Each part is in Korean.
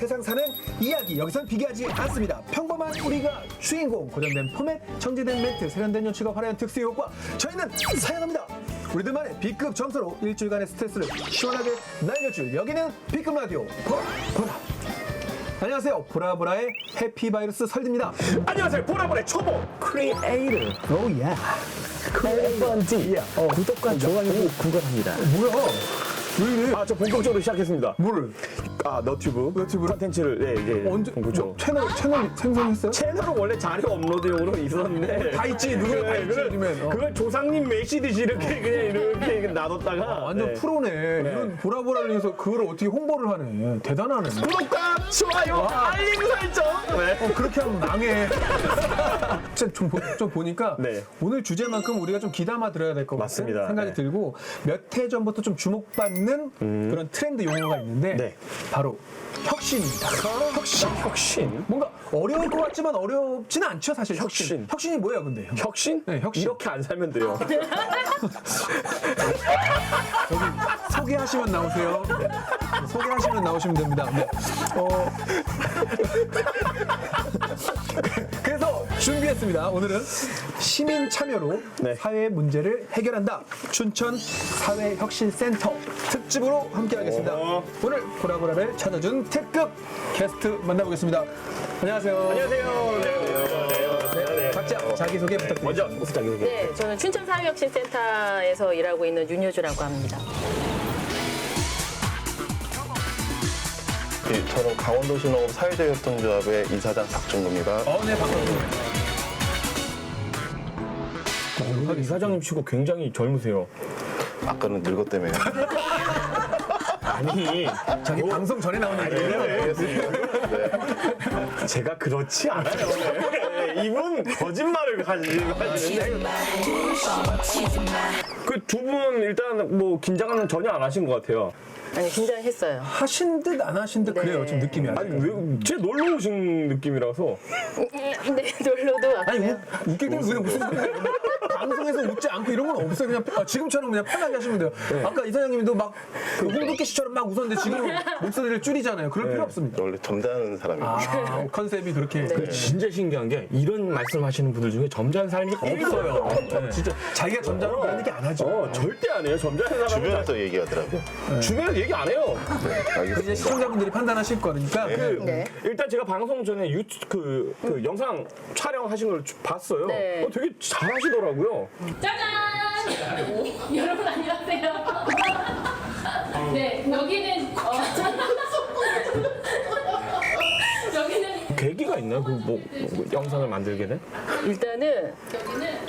세상 사는 이야기. 여기선 비교하지 않습니다. 평범한 우리가 주인공. 고정된 포맷, 정제된 멘트, 세련된 연출과 화려한 특수 효과. 저희는 사용합니다. 우리들만의 B급 점수로 일주일간의 스트레스를 시원하게 날려줄 여기는 B급 라디오 보라. 안녕하세요. 보라보라의 해피바이러스 설디입니다. 안녕하세요. 보라보라의 초보 크리에이터 오 예. 클레번지 구독과 좋아요 구걸합니다. 뭐야? 왜 이래? 저 본격적으로 시작했습니다. 뭐를? 너튜브 컨텐츠를 이제 언제? 본격적으로. 채널 생성했어요? 채널은 원래 자료 업로드용으로 있었는데 다 있지. 누구나 다 있지. 요즘엔. 그걸 조상님 메시듯이 이렇게 그냥 이렇게 놔뒀다가 완전 프로네. 이런 보라보라를 위해서 그걸 어떻게 홍보를 하네. 대단하네. 구독과 좋아요 알림 설정. 그렇게 하면 망해. 진짜 좀 보니까 네. 오늘 주제만큼 우리가 좀 귀담아 들어야 될 것 같은 맞습니다. 생각이 네. 들고 몇 해 전부터 좀 주목받는 그런 트렌드 용어가 있는데 네. 바로 혁신입니다. 혁신. 뭔가 어려울 것 같지만 어렵지는 않죠, 사실. 혁신. 혁신이 뭐예요, 근데? 혁신? 네, 혁신. 이렇게 안 살면 돼요. 저기 소개하시면 나오세요. 소개하시면 나오시면 됩니다. 네. 그래서 준비했습니다. 오늘은 시민 참여로 네. 사회 문제를 해결한다. 춘천 사회혁신센터 특집으로 함께하겠습니다. 오늘 보라보라를 찾아준 특급 게스트 만나보겠습니다. 안녕하세요. 안녕하세요. 네. 각자 자기소개 부탁드립니다. 먼저 자기소개. 네, 저는 춘천사회혁신센터에서 일하고 있는 윤효주라고 합니다. 저는 강원도신호업 사회적협동조합의 이사장 박준구입니다. 네, 반갑습니다. 이사장님 치고 굉장히 젊으세요. 아까는 늙었다며요. 아니, 자기 방송 전에 나오는 얘기예요. 알겠습니다. 네. 제가 그렇지 않아요. 네, 이분 거짓말을 하시는데. 그 두 분 일단 뭐 긴장은 전혀 안 하신 것 같아요. 아니, 긴장했어요. 하신 듯 안 하신 듯 네. 그래요, 지금 느낌이. 아니 제 놀러 오신 느낌이라서. 네, 놀러도 아니 왔고요. 웃길 때는 왜 무슨 방송에서 웃지 않고 이런 건 없어요. 그냥 지금처럼 그냥 편하게 하시면 돼요. 아까 이사장님도 막 홍두깨 씨처럼 막 웃었는데 지금 목소리를 줄이잖아요. 그럴 필요 없습니다. 원래 점잖은 사람입니다. 컨셉이 그렇게 진짜 신기한 게 이런 말씀하시는 분들 중에 점잖은 사람이 없어요. 네. 진짜 자기가 점잖은 그런 얘기 안 하죠. 절대 안 해요. 점잖은 사람은 주변에서 얘기하더라고요. 주변에서 얘기 안 해요. 이제 알겠습니다. 시청자분들이 판단하실 거니까 네. 일단 제가 방송 전에 그 영상 촬영하신 걸 봤어요. 네. 되게 잘하시더라고요. 짜잔! 오, 여러분 안녕하세요. 네, 여기는 여기는 계기가 있나요? 뭐 영상을 만들게 된?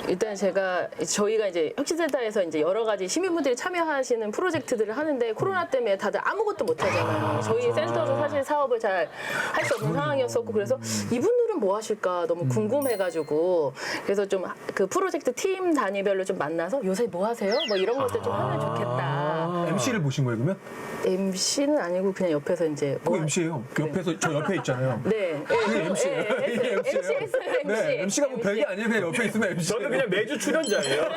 일단 저희가 이제 혁신센터에서 이제 여러 가지 시민분들이 참여하시는 프로젝트들을 하는데 코로나 때문에 다들 아무것도 못 하잖아요. 저희 센터도 사실 사업을 잘 할 수 없는 상황이었었고 그래서 이분들은 뭐 하실까 너무 궁금해가지고 그래서 좀 그 프로젝트 팀 단위별로 좀 만나서 요새 뭐 하세요? 뭐 이런 것들 좀 하면 좋겠다. MC를 보신 거예요, 그러면? MC는 아니고 그냥 옆에서 이제 그거 MC예요. 옆에서 저 옆에 있잖아요. 네. 그게 MC예요. 이게 MC예요. MC 했어요, MC. 네, MC가 뭐 별게 아니에요. 그냥 옆에 있으면 MC. 저는 그냥 매주 출연자예요.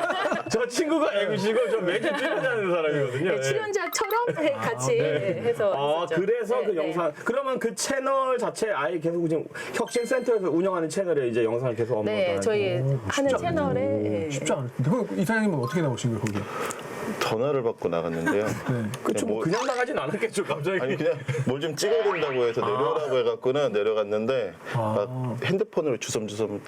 저 친구가 MC고 저 매주 출연자는 사람이거든요. 네, 출연자처럼 같이 해서 했었죠. 그래서 네, 그 네. 영상 그러면 그 채널 자체 아예 계속 지금 혁신센터에서 운영하는 채널에 이제 영상을 계속 업로드하는. 네, 저희 하는 채널에 예. 쉽지 않을 텐데. 그 이사장님은 어떻게 나오신 거예요, 거기에? 전화를 받고 나갔는데요. 그쵸, 뭐 그냥 나가진 않았겠죠, 갑자기. 아니 그냥 뭘 좀 찍어야 된다고 해서 내려오라고 해갖고는 내려갔는데 막 핸드폰으로 주섬주섬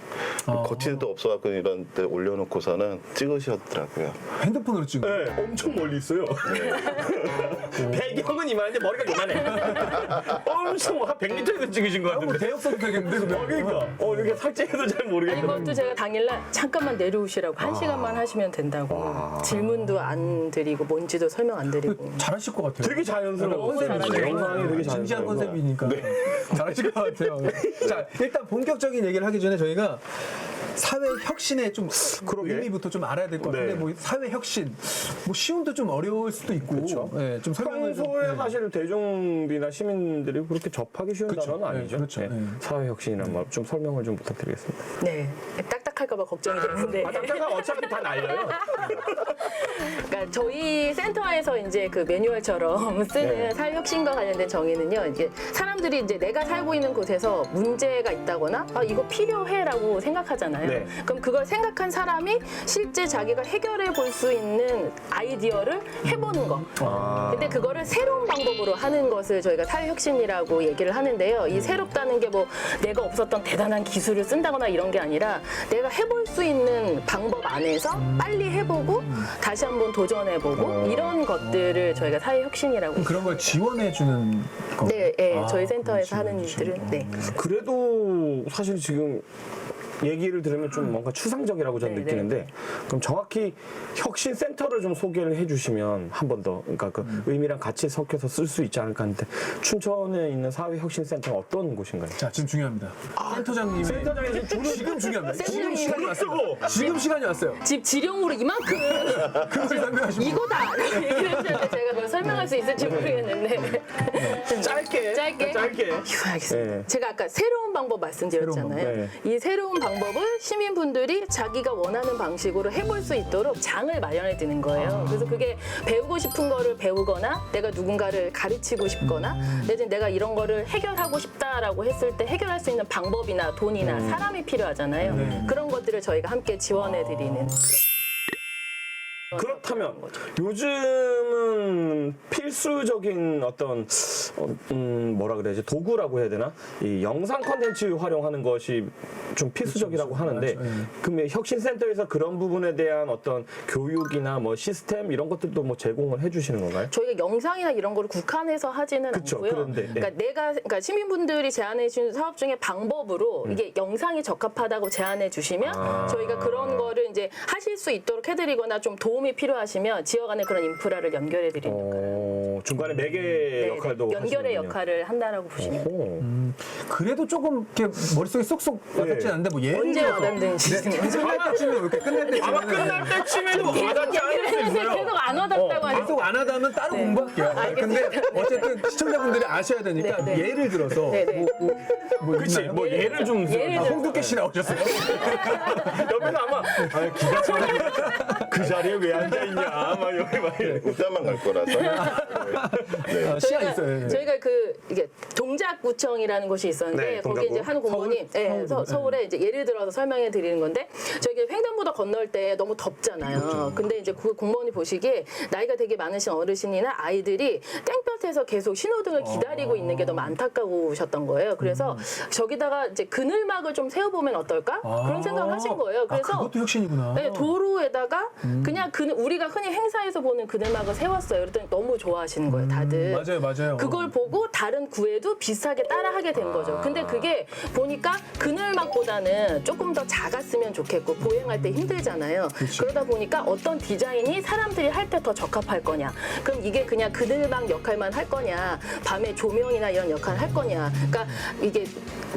거치도 없어갖고 이런 데 올려놓고서는 찍으셨더라고요. 핸드폰으로 찍어. 네, 엄청 멀리 있어요. 배경은 이만한데 머리가 요만해. 엄청 한 100m에서 찍으신 것 뭐 같은데. 대역사도 되겠는데, 그러면? 그러니까 이렇게 살찌해도 잘 모르겠는데. 이것도 제가 당일날 잠깐만 내려오시라고 1시간만 하시면 된다고 질문도 안 드리고 뭔지도 설명 안 드리고 잘하실 것 같아요. 되게 자연스러워. 너무 잘하죠. 영상이 되게 진지한 자연스러워. 컨셉이니까 잘하실 것 같아요. 자, 일단 본격적인 얘기를 하기 전에 저희가 사회 혁신의 좀 그러게. 의미부터 좀 알아야 될 것 같은데 네. 뭐 사회 혁신 뭐 쉬움도 좀 어려울 수도 있고 좀 설명을 좀 평소에 사실 대중이나 시민들이 그렇게 접하기 쉬운 그쵸. 단어는 네, 아니죠. 그렇죠. 네. 사회혁신이란 말 좀 설명을 좀 부탁드리겠습니다. 네, 딱딱한 딱딱할까봐 걱정이 되는데. 딱딱한 어차피 다 날려요. 그러니까 저희 센터에서 이제 그 매뉴얼처럼 쓰는 네. 사회혁신과 관련된 정의는요. 이제 사람들이 이제 내가 살고 있는 곳에서 문제가 있다거나 아 이거 필요해라고 생각하잖아요. 네. 그럼 그걸 생각한 사람이 실제 자기가 해결해 볼 수 있는 아이디어를 해보는 거. 근데 그거를 새로운 방법으로 하는 것을 저희가 사회혁신이라고 얘기를 하는데요. 이 새롭다는 게 뭐 내가 없었던 대단한 기술을 쓴다거나 이런 게 아니라 내가 해볼 수 있는 방법 안에서 빨리 해보고 다시 한번 도전해보고 이런 것들을 저희가 사회혁신이라고. 그런 걸 지원해주는 거. 네, 네, 저희 아, 센터에서 하는 그렇지. 일들은 네. 그래도 사실 지금 얘기를 들으면 좀 뭔가 추상적이라고 저는 네, 느끼는데 그럼 정확히 혁신센터를 좀 소개를 해주시면 한 번 더 그러니까 그 의미랑 같이 섞여서 쓸 수 있지 않을까 하는데 춘천에 있는 사회혁신센터는 어떤 곳인가요? 자, 지금 중요합니다. 센터장님의 센터장에서 지금 중요합니다. 지금 센터장님. 시간이 왔어요. 지금 시간이 왔어요. 집 지령으로 이만큼 그걸 설명하시고. 이거다 얘기를 했는데 제가 그걸 설명할 수 있을지 모르겠는데 짧게 휴, 알겠습니다. 네. 제가 아까 새로운 방법 말씀드렸잖아요. 새로운 방법, 이 새로운 방법을 시민분들이 자기가 원하는 방식으로 해볼 수 있도록 장을 마련해 드는 거예요. 그래서 그게 배우고 싶은 거를 배우거나 내가 누군가를 가르치고 싶거나 내지 내가 이런 거를 해결하고 싶다라고 했을 때 해결할 수 있는 방법이나 돈이나 사람이 필요하잖아요. 네. 그런 것들을 저희가 함께 지원해 드리는 그렇다면 요즘은 필수적인 어떤 뭐라 그래야지 도구라고 해야 되나 이 영상 콘텐츠 활용하는 것이 좀 필수적이라고 하는데 맞죠. 예. 그러면 혁신센터에서 그런 부분에 대한 어떤 교육이나 뭐 시스템 이런 것들도 뭐 제공을 해주시는 건가요? 저희가 영상이나 이런 거를 국한해서 하지는 그쵸, 않고요. 그런데, 예. 그러니까 시민분들이 제안해 주신 사업 중에 방법으로 이게 영상이 적합하다고 제안해 주시면 저희가 그런 거를 이제 하실 수 있도록 해드리거나 좀 도움이 필요하시면 지역 안에 그런 인프라를 연결해 드리는 거예요. 중간에 매개 네, 역할도 네. 연결의 하시는군요. 역할을 한다라고 보시면 돼요. 오. 그래도 조금 이렇게 머릿속에 쏙쏙 와닿진 않는데 뭐 예를 언제 들어서 와닿는지. 끝날 때쯤에 이렇게 끝날 때쯤에 아마 끝날 때쯤에도 와닿지 않을 수 얘기를 했는데 있어요. 계속 안 와닿다고 하니까. 계속 안 하다면 따로 공부할게요. 근데 어쨌든 시청자분들이 아셔야 되니까 네, 네. 예를 들어서 네, 네. 뭐 그치 있나요? 뭐 예를 좀 예를 아, 들어서. 홍두깨 씨 나오셨어요. 옆에서 아마 기가 차게 그 자리에 왜 앉아 있냐 막 여기 막 이래. 웃자만 갈 거라서. 시간 있어요. 예. 저희가 이게 동작구청이라는 곳이 있었는데 네, 거기 동작구. 이제 한 공무원이 서울에 이제 예를 들어서 설명해 드리는 건데 저기 횡단보도 건널 때 너무 덥잖아요. 근데 이제 그 공무원이 보시기에 나이가 되게 많으신 어르신이나 아이들이 땡볕에서 계속 신호등을 기다리고 있는 게 너무 안타까우셨던 거예요. 그래서 저기다가 이제 그늘막을 좀 세워보면 어떨까? 그런 생각을 하신 거예요. 그래서 그것도 혁신이구나. 네, 도로에다가 그냥 우리가 흔히 행사에서 보는 그늘막을 세웠어요. 그랬더니 너무 좋아하시는 거예요, 다들. 맞아요. 그걸 보고 다른 구에도 비슷하게 따라하게 된 거죠. 근데 그게 보니까 그늘막보다는 조금 더 작았으면 좋겠고 보행할 때 힘들잖아요. 그러다 보니까 어떤 디자인이 사람들이 할 때 더 적합할 거냐. 그럼 이게 그냥 그늘막 역할만 할 거냐. 밤에 조명이나 이런 역할을 할 거냐. 그러니까 이게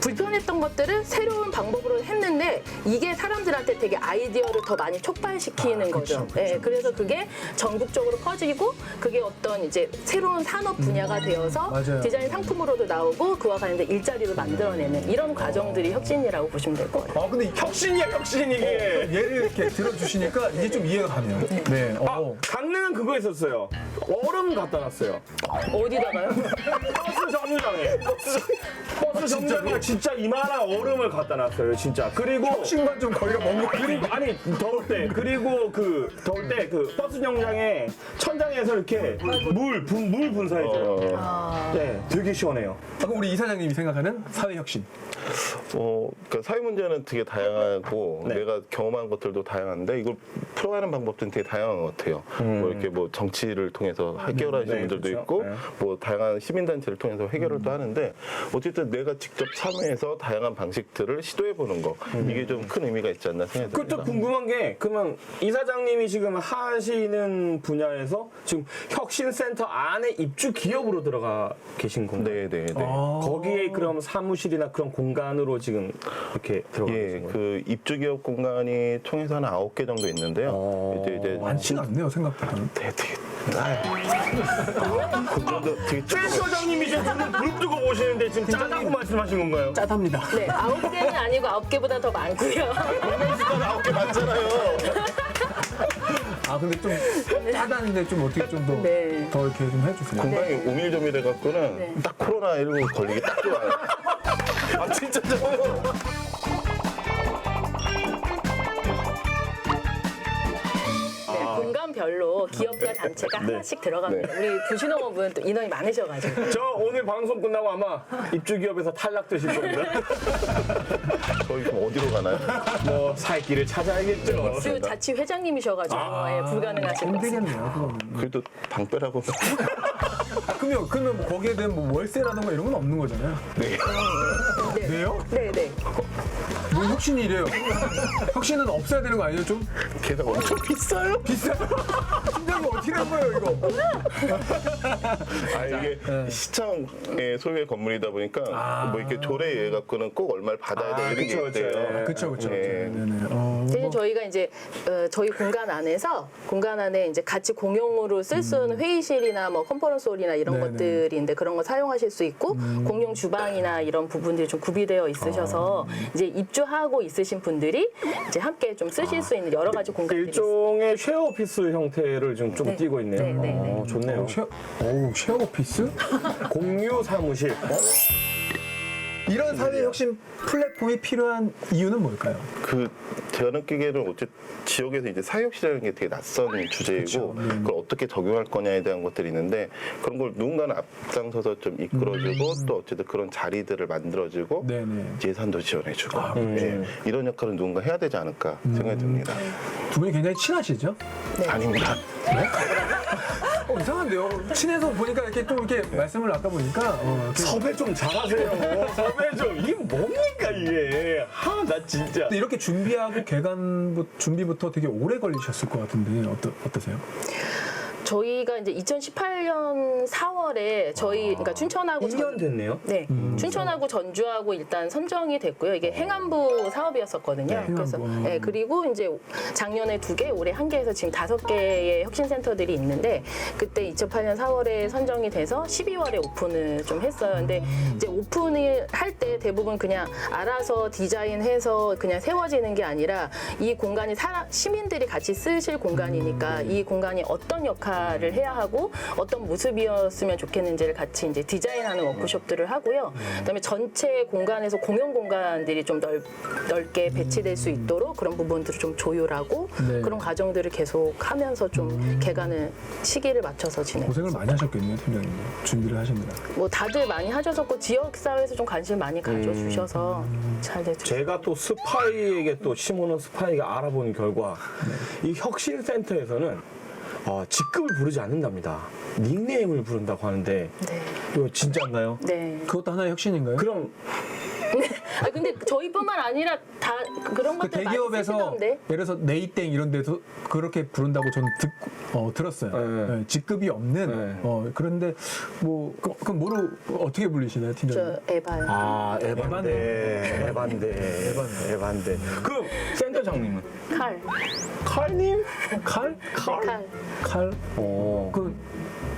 불편했던 것들을 새로운 방법으로 했는데 이게 사람들한테 되게 아이디어를 더 많이 촉발시키는 거죠. 네, 그래서 그게 전국적으로 퍼지고 그게 어떤 이제 새로운 산업 분야가 되어서 맞아요. 디자인 상품으로도 나오고 그와 관련된 일자리를 만들어내는 이런 과정들이 혁신이라고 보시면 될 거예요. 근데 혁신이야 혁신 이게. 예를 이렇게 들어주시니까 이제 좀 이해가 가네요. 네. 강릉은 그거 있었어요. 얼음 갖다 놨어요. 어디다가요? 버스 정류장에. 버스 정류장에 진짜 이만한 얼음을 갖다 놨어요. 진짜. 그리고 혁신과 좀 거리가 먼 거. 그리고 아니 더울 때 그리고 더울 때 그 버스 정류장에 천장에서 이렇게 물 분사해줘요. 네, 되게 시원해요. 그럼 우리 이사장님이 생각하는 사회 혁신. 그러니까 사회 문제는 되게 다양하고 네. 내가 경험한 것들도 다양한데 이걸 풀어가는 방법들은 되게 다양한 것 같아요. 뭐 이렇게 뭐 정치를 통해서 해결하시는 네, 분들도 그렇죠. 있고 네. 뭐 다양한 시민단체를 통해서 해결을 또 하는데 어쨌든 내가 직접 참여해서 다양한 방식들을 시도해보는 거 이게 좀 큰 의미가 있지 않나 생각이 듭니다. 그것도 궁금한 게 그러면 이사장님이 지금 하시는 분야에서 지금 혁신센터 안에 입주 기업으로 들어가 계신 건가요? 네네네. 거기에 그럼 사무실이나 그런 공간으로 지금 이렇게 들어가 예, 계신 거예요? 그 입주기업 공간이 총에서 한 9개 정도 있는데요. 이제 많지는 않네요, 생각보다는. 되게 좀더 되게 센터장님이 지금 눈을 부릅뜨고 보시는데 지금 짜다고 말씀하신 건가요? 짜답니다. 네, 9개는 아니고 9개보다 더 많고요. 숫자가 9개 맞잖아요. 아 근데 좀 짜다는데 좀 어떻게 좀 더 네. 더 이렇게 좀 해주세요. 건강이 오밀조밀해 갖고는 네. 딱 코로나19 걸리기 딱 좋아요. 아 진짜 좋아요. 네, 공간별로 기업과 단체가 하나씩 들어갑니다. 우리 부신농업은 또 인원이 많으셔가지고. 저 오늘 방송 끝나고 아마 입주기업에서 탈락 되실 겁니다. 저희 그럼 어디로 가나요? 뭐 살 길을 찾아야겠죠. 입주 자치 회장님이셔가지고 예, 불가능하실 것 같습니다. 힘들겠네요. 그거는. 그래도 방 빼라고. 아, 그러면 뭐 거기에 대한 뭐 월세라든가 이런 건 없는 거잖아요. 네. 왜요? 네, 네. 왜 혁신이 이래요? 혁신은 없어야 되는 거 아니에요? 좀 게다가 엄청 비싸요. 비싸. 팀장님 어떻게 된 거예요 이거? 아 이게 시청의 소유의 건물이다 보니까 뭐 이렇게 조례에 갖고는 꼭 얼마를 받아야 되는 게 그쵸, 있대요. 그렇죠, 그렇죠. 예. 네네. 대신 저희가 이제 저희 공간 안에 이제 같이 공용으로 쓸 수 있는 회의실이나 뭐 컨퍼런스홀이나 이런 네네. 것들인데 그런 거 사용하실 수 있고 공용 주방이나 이런 부분들이 좀 구비되어 있으셔서 이제 입주하고 있으신 분들이 이제 함께 좀 쓰실 수 있는 여러 가지 공간들이 있습니다. 일종의 쉐어 오피스 형태를 좀 네. 띄고 있네요. 네, 네, 네. 좋네요. 쉐어 오피스? 공유 사무실. 이런 사회 혁신 플랫폼이 필요한 이유는 뭘까요? 그 제가 느끼기에는 어쨌든 지역에서 이제 사회혁신이라는 게 되게 낯선 주제이고 그쵸. 그걸 어떻게 적용할 거냐에 대한 것들이 있는데 그런 걸 누군가는 앞장서서 좀 이끌어주고 또 어쨌든 그런 자리들을 만들어주고 네네. 예산도 지원해주고 예, 이런 역할은 누군가 해야 되지 않을까 생각이 듭니다. 두 분이 굉장히 친하시죠? 아닙니다. 이상한데요. 친해서 보니까 이렇게 좀 이렇게 말씀을 아까 보니까 섭외 좀 잘하세요. 섭외 좀. 이게 뭡니까 이게. 나 진짜. 근데 이렇게 준비하고 개관 준비부터 되게 오래 걸리셨을 것 같은데 어떠세요? 저희가 이제 2018년 4월에 그러니까 춘천하고 1년 됐네요. 네, 춘천하고 전주하고 일단 선정이 됐고요. 이게 행안부 사업이었었거든요. 그래서 행안부. 네, 그리고 이제 작년에 2개, 올해 1개에서 지금 5개의 혁신센터들이 있는데 그때 2008년 4월에 선정이 돼서 12월에 오픈을 좀 했어요. 근데 이제 오픈을 할 때 대부분 그냥 알아서 디자인해서 그냥 세워지는 게 아니라 이 공간이 시민들이 같이 쓰실 공간이니까 이 공간이 어떤 역할을 해야 하고 어떤 모습이었으면 좋겠는지를 같이 이제 디자인하는 워크숍들을 하고요. 그다음에 전체 공간에서 공용 공간들이 좀 넓게 배치될 수 있도록 그런 부분들을 좀 조율하고 네. 그런 과정들을 계속 하면서 좀 개관을 시기를 맞춰서 진행. 고생을 많이 하셨겠네요, 팀장님. 준비를 하시느라. 뭐 다들 많이 하셔서 지역 사회에서 좀 관심 많이 가져주셔서 잘 됐죠. 제가 또 스파이에게 또 심오는 스파이가 알아본 결과 이 혁신센터에서는 직급을 부르지 않는답니다. 닉네임을 부른다고 하는데 네. 이거 진짜인가요? 네. 그것도 하나의 혁신인가요? 그럼 아 근데 저희뿐만 아니라 다 그런 그 것들 많이 대기업에서 쓰시던데. 예를 들어서 네이땡 이런 데서 그렇게 부른다고 저는 들었어요. 네. 네, 직급이 없는. 네. 그런데 뭐 그럼 뭐로 어떻게 불리시나요, 팀장님? 저 에바요. 에반데. 그럼 센터장님은 칼. 칼님? 칼? 칼. 칼? 어. 그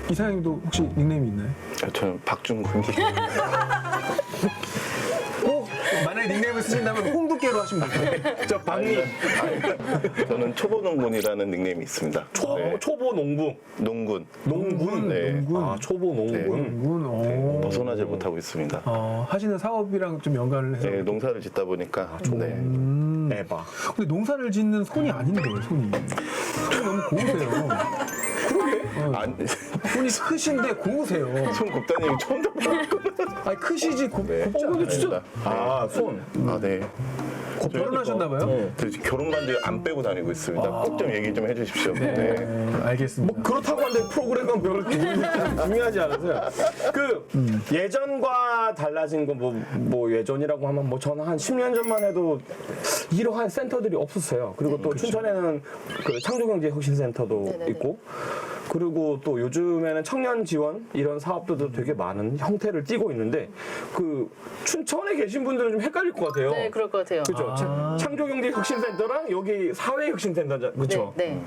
이사장님도 혹시 닉네임이 있나요? 저는 박준군이 만약에 닉네임을 쓰신다면 홍두깨로 하시면 돼요. 저 박님. 저는 초보농군이라는 닉네임이 있습니다. 네. 초보 농부. 농군. 농군. 네. 농군. 아, 초보 농군. 농군. 벗어나질 못하고 있습니다. 하시는 사업이랑 좀 연관을 해서. 네, 농사를 짓다 보니까 네. 에바. 근데 농사를 짓는 손이 아닌데 손이. 손이 너무 고우세요. 아니, 손이 크신데 고우세요. 손 곱다님이 처음 들어봤구나. 아니 크시지 곱지 않아요. 근데 진짜. 아, 손. 아, 네. 결혼하셨나봐요? 저 결혼 반지 안 빼고 다니고 있습니다. 꼭 좀 얘기 좀 해주십시오. 네. 알겠습니다. 그렇다고 하는데 프로그램은 별로 중요하지 않으세요. 그 예전과 달라진 거 뭐 예전이라고 하면 뭐 저는 한 10년 전만 해도 이러한 센터들이 없었어요. 그리고 또 춘천에는 그 창조경제혁신센터도 네네네. 있고 그리고 또 요즘에는 청년 지원 이런 사업들도 되게 많은 형태를 띠고 있는데 그 춘천에 계신 분들은 좀 헷갈릴 것 같아요. 네, 그럴 것 같아요. 그죠? 창조경제혁신센터랑 여기 사회혁신센터죠. 그렇죠? 네,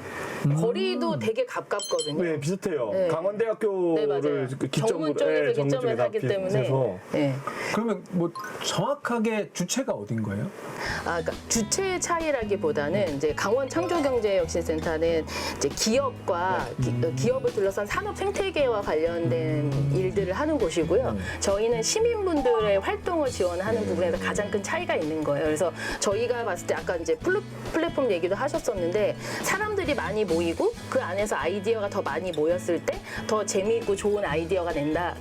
네. 거리도 되게 가깝거든요. 네, 비슷해요. 네. 강원대학교를 네, 맞아요. 기점으로 정문 쪽에서 정문 기점을 쪽에 하기 때문에. 비슷해서. 네. 그러면 뭐 정확하게 주체가 어딘 거예요? 그러니까 주체의 차이라기보다는 이제 강원 창조경제혁신센터는 이제 기업과 기업을 둘러싼 산업 생태계와 관련된 일들을 하는 곳이고요. 저희는 시민분들의 활동을 지원하는 부분에서 가장 큰 차이가 있는 거예요. 그래서 저희가 봤을 때 아까 이제 플랫폼 얘기도 하셨었는데 사람들이 많이 모이고 그 안에서 아이디어가 더 많이 모였을 때 더 재미있고 좋은 아이디어가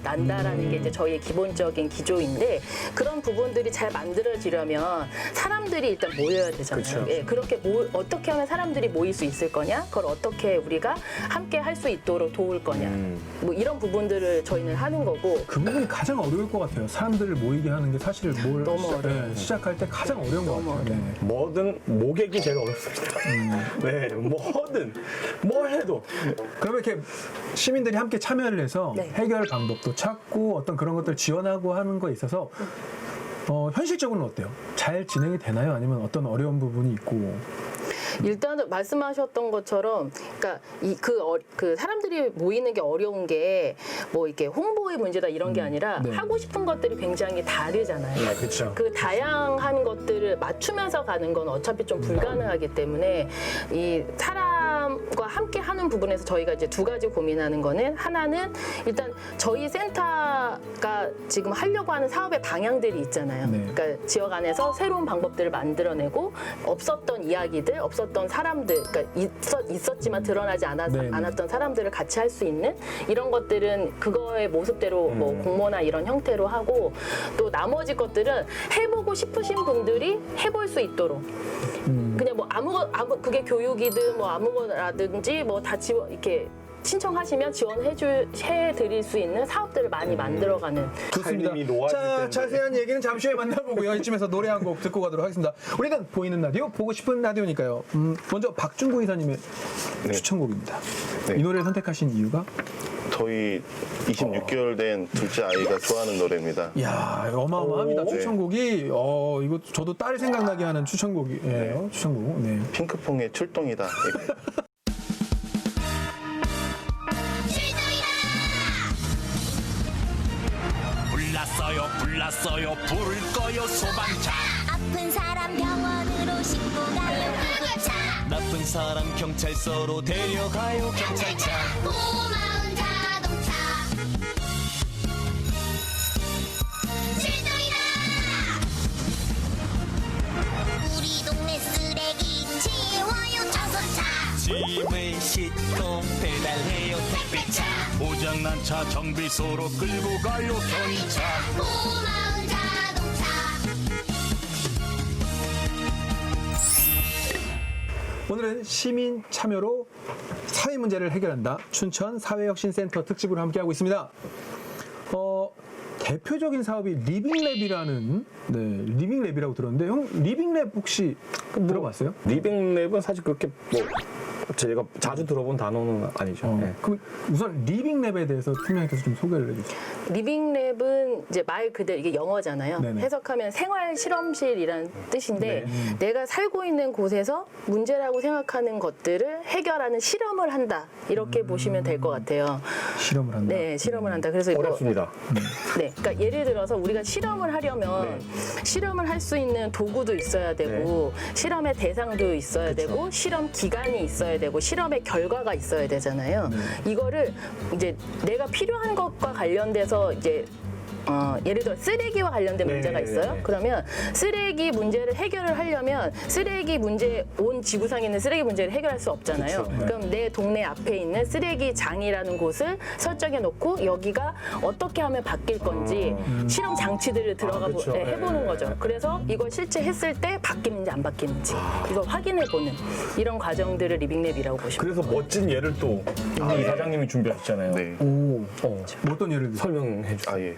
난다라는 게 이제 저희의 기본적인 기조인데 그런 부분들이 잘 만들어지려면 사람들이 일단 모여야 되잖아요. 그쵸. 예, 그렇게 어떻게 하면 사람들이 모일 수 있을 거냐? 그걸 어떻게 우리가 함께 할 수 있도록 도울 거냐? 뭐 이런 부분들을 저희는 하는 거고 그 부분이 가장 어려울 것 같아요. 사람들을 모이게 하는 게 사실 뭘 너무 어려워요. 시작할 때 가장 어려운 것 같아요. 네. 뭐든 모객이 제일 어렵습니다. 네, 뭐든 뭘 해도 그러면 이렇게 시민들이 함께 참여를 해서 네. 해결 방법도 찾고 어떤 그런 것들 지원하고 하는 거에 있어서 현실적으로는 어때요? 잘 진행이 되나요? 아니면 어떤 어려운 부분이 있고? 일단은 말씀하셨던 것처럼, 그러니까 그 사람들이 모이는 게 어려운 게 뭐 이렇게 홍보의 문제다 이런 게 아니라 네. 하고 싶은 것들이 굉장히 다르잖아요. 네, 그렇죠. 그 다양한 것들을 맞추면서 가는 건 어차피 좀 불가능하기 때문에 이 사람과 함께 하는 부분에서 저희가 이제 두 가지 고민하는 거는 하나는 일단 저희 센터가 지금 하려고 하는 사업의 방향들이 있잖아요. 네. 그러니까 지역 안에서 새로운 방법들을 만들어내고 없었던 이야기들, 없었던 사람들, 그러니까 있었지만 드러나지 네. 않았던 사람들을 같이 할 수 있는 이런 것들은 그거의 모습대로 뭐 공모나 이런 형태로 하고 또 나머지 것들은 해보고 싶으신 분들이 해볼 수 있도록 그냥 뭐 그게 교육이든 뭐 아무거나든지 뭐 다 이렇게 신청하시면 지원해드릴 수 있는 사업들을 많이 만들어가는. 좋습니다. 타이밍이 놓아질 자, 텐데. 자세한 얘기는 잠시 후에 만나보고요. 이쯤에서 노래 한 곡 듣고 가도록 하겠습니다. 우리는 보이는 라디오, 보고 싶은 라디오니까요. 먼저 박준구 이사님의 추천곡입니다. 네. 이 노래를 선택하신 이유가? 저희 26개월 된 둘째 아이가 좋아하는 노래입니다. 이야, 어마어마합니다. 네. 추천곡이. 이거 저도 딸 생각나게 하는 추천곡이에요. 추천곡. 네. 핑크퐁의 출동이다. 불났어요 부를 거요 소방차. 아픈 사람 병원으로 싣고 가요 구급차. 나쁜 사람 경찰서로 데려가요 경찰차. 고마운 자동차. 출동이다. 우리 동네 쓰레기 치워요 청소차. 짐을 싣고 배달해요 택배차. 고장난 차 정비소로 끌고 가요 견차. 고마운 자동차. 오늘은 시민 참여로 사회 문제를 해결한다. 춘천 사회혁신센터 특집으로 함께하고 있습니다. 대표적인 사업이 리빙랩이라는 리빙랩이라고 들었는데 형 리빙랩 혹시 들어봤어요? 리빙랩은 사실 그렇게 뭐 제가 자주 들어본 단어는 아니죠. 네. 그럼 우선 리빙랩에 대해서 팀장님께서 좀 소개를 해주세요. 리빙랩은 이제 말 그대로 이게 영어잖아요. 네네. 해석하면 생활 실험실이라는 뜻인데 내가 살고 있는 곳에서 문제라고 생각하는 것들을 해결하는 실험을 한다. 이렇게 보시면 될 것 같아요. 실험을 한다. 네, 실험을 한다. 그래서 이거 어렵습니다. 네, 그러니까 예를 들어서 우리가 실험을 하려면 실험을 할 수 있는 도구도 있어야 되고 실험의 대상도 있어야 되고 실험 기간이 있어야 되고 실험의 결과가 있어야 되잖아요. 이거를 이제 내가 필요한 것과 관련돼서 이제 예를 들어 쓰레기와 관련된 네, 문제가 있어요. 네. 그러면 쓰레기 문제를 해결을 하려면 쓰레기 문제 온 지구상에 있는 쓰레기 문제를 해결할 수 없잖아요. 그쵸, 네. 그럼 내 동네 앞에 있는 쓰레기장이라는 곳을 설정해 놓고 여기가 어떻게 하면 바뀔 건지 실험 장치들을 들어가 그쵸. 해보는 네. 거죠. 그래서 이걸 실제 했을 때 바뀌는지 안 바뀌는지 이걸 확인해 보는 이런 과정들을 리빙랩이라고 보시면 그래서 멋진 예를 또 우리 이사장님이 준비하셨잖아요. 네. 오, 뭐 어떤 예를 들어서? 설명해 주세요. 아, 예.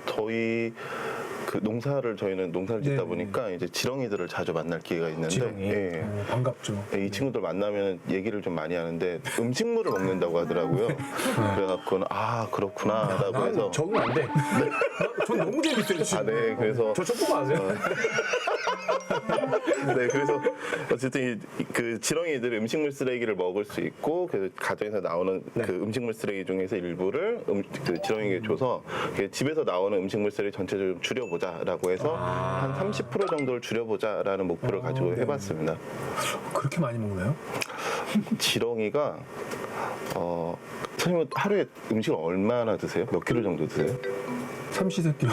저희 그 농사를 저희는 농사를 짓다 네. 보니까 이제 지렁이들을 자주 만날 기회가 있는데 지렁이. 예. 반갑죠. 이 친구들 만나면 얘기를 좀 많이 하는데 음식물을 먹는다고 하더라고요. 그래갖고 아 그렇구나라고 해서 적응 안 돼. 전 너무 재밌어요. 지금. 네 그래서 저 조금 아세요? 네, 그래서 어쨌든 그 지렁이들 음식물 쓰레기를 먹을 수 있고 그 가정에서 나오는 그 음식물 쓰레기 중에서 일부를 그 지렁이에게 줘서 집에서 나오는 음식물 쓰레기 전체적으로 좀 줄여보자라고 해서 한 30% 정도를 줄여보자라는 목표를 가지고 해봤습니다. 그렇게 많이 먹나요? 지렁이가 선생님은 하루에 음식을 얼마나 드세요? 몇 킬로 정도 드세요? 삼시세끼요.